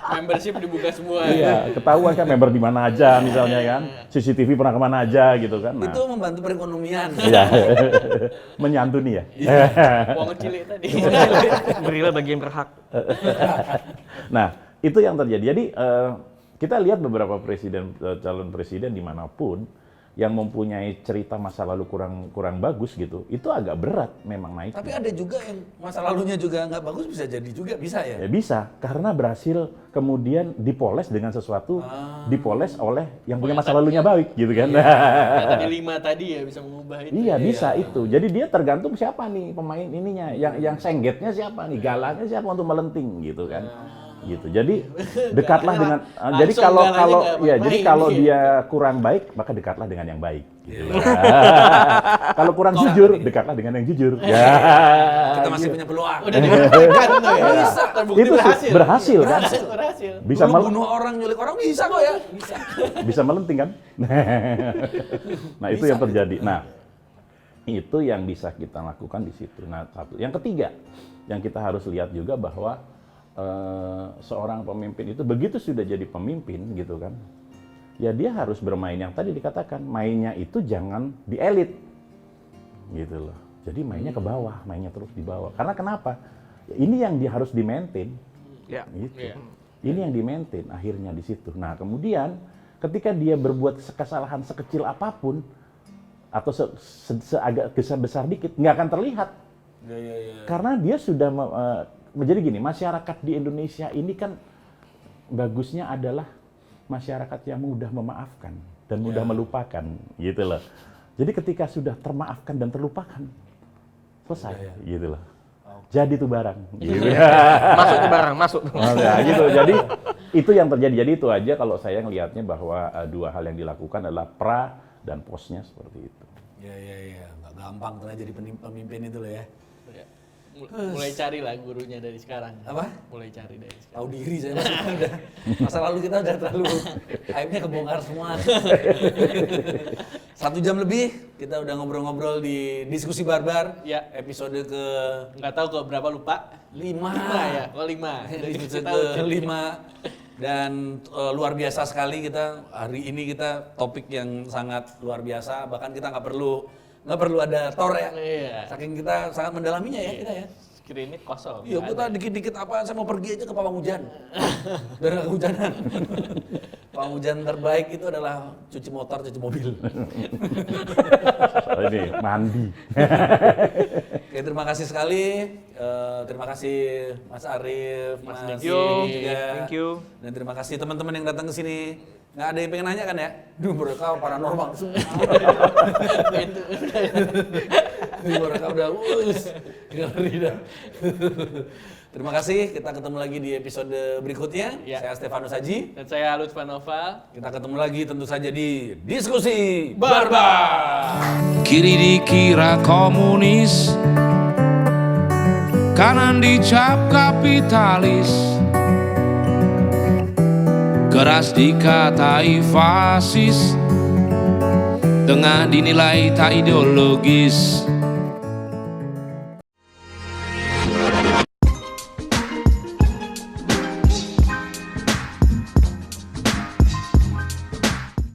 Membership dibuka semua. Iya, ketahuan kan member di mana aja misalnya kan. CCTV pernah kemana aja gitu kan. Nah, Itu membantu perekonomian. iya. Menyantuni ya. Uang cilik tadi. Berilah bagi yang berhak. Nah, itu yang terjadi. Jadi kita lihat beberapa calon presiden dimanapun yang mempunyai cerita masa lalu kurang bagus gitu, itu agak berat memang naik. Tapi ada juga yang masa lalunya juga nggak bagus, bisa jadi juga, bisa ya? Ya bisa, karena berhasil kemudian dipoles dengan sesuatu, dipoles oleh yang punya masa lalunya baik gitu kan. Ya, tadi 5 tadi ya bisa mengubah itu. Iya bisa itu. Jadi dia tergantung siapa nih pemain ininya, yang senggetnya siapa nih, galaknya siapa untuk melenting gitu kan. Gitu. Jadi dekatlah dengan jadi Langsung kalau galaknya kalau nggak ya main, jadi kalau gitu. dia kurang baik maka dekatlah dengan yang baik. Gitu. Kalau kurang jujur, dekatlah dengan yang jujur. Ya. Kita masih punya peluang. Udah dibuktikan tuh ya. Bisa. Terbukti Itu berhasil. berhasil kan? Berhasil. Bisa Dulu bunuh orang, nyulik orang bisa kok ya. Bisa. bisa melenting kan? Nah, itu yang terjadi. Nah, itu yang bisa kita lakukan di situ. Nah, satu. Yang ketiga, yang kita harus lihat juga bahwa seorang pemimpin itu begitu sudah jadi pemimpin gitu kan, ya dia harus bermain yang tadi dikatakan, mainnya itu jangan di elit gitu loh. Jadi mainnya ke bawah, mainnya terus di bawah. Karena kenapa? Ya, ini yang dia harus di-maintain. Ya. Gitu. Iya. Ini yang di-maintain akhirnya di situ. Nah, kemudian ketika dia berbuat kesalahan sekecil apapun atau seagak besar dikit, nggak akan terlihat. Karena dia sudah menjadi gini, masyarakat di Indonesia ini kan bagusnya adalah masyarakat yang mudah memaafkan dan mudah melupakan, gitu loh. Jadi ketika sudah termaafkan dan terlupakan, selesai, gitu loh. Jadi tuh barang. Gitu. Masuk tuh barang, masuk. Nah, gitu. Jadi itu yang terjadi. Jadi itu aja kalau saya ngelihatnya bahwa dua hal yang dilakukan adalah pra dan postnya seperti itu. Ya, nggak gampang ternyata jadi pemimpin itu loh ya. Ya. Mulai cari lah gurunya dari sekarang. Apa? Mulai cari dari sekarang. Tahu diri saya maksudnya udah. Masa lalu kita udah terlalu aibnya kebongkar semua. 1 jam lebih kita udah ngobrol-ngobrol di diskusi barbar. Ya. Episode ke Nggak tahu ke berapa lupa. 5 Ya, oh 5. episode ke 5 dan luar biasa sekali kita hari ini kita topik yang sangat luar biasa, bahkan kita nggak perlu ada tor ya. Iya. Saking kita sangat mendalaminya ya kita ya. Screen ini kosong. Iya, kita dikit-dikit apa, saya mau pergi aja ke pawang hujan. Biar nggak kehujanan. Pawang hujan terbaik itu adalah cuci motor, cuci mobil. Ini mandi. Oke, terima kasih sekali. Terima kasih Mas Arief, Mas Thank you. Diki juga. Thank you. Dan terima kasih teman-teman yang datang ke sini. Nggak ada yang pengen nanya kan ya? Duh, mereka paranormal semua. Mereka udah ngeri dah. Terima kasih, kita ketemu lagi di episode berikutnya. Ya. Saya Stefanus Haji. Dan saya Lutfan Nova. Kita ketemu lagi tentu saja di Diskusi Barbar. Kiri dikira komunis, kanan dicap kapitalis, keras dikatai fasis, tengah dinilai tak ideologis.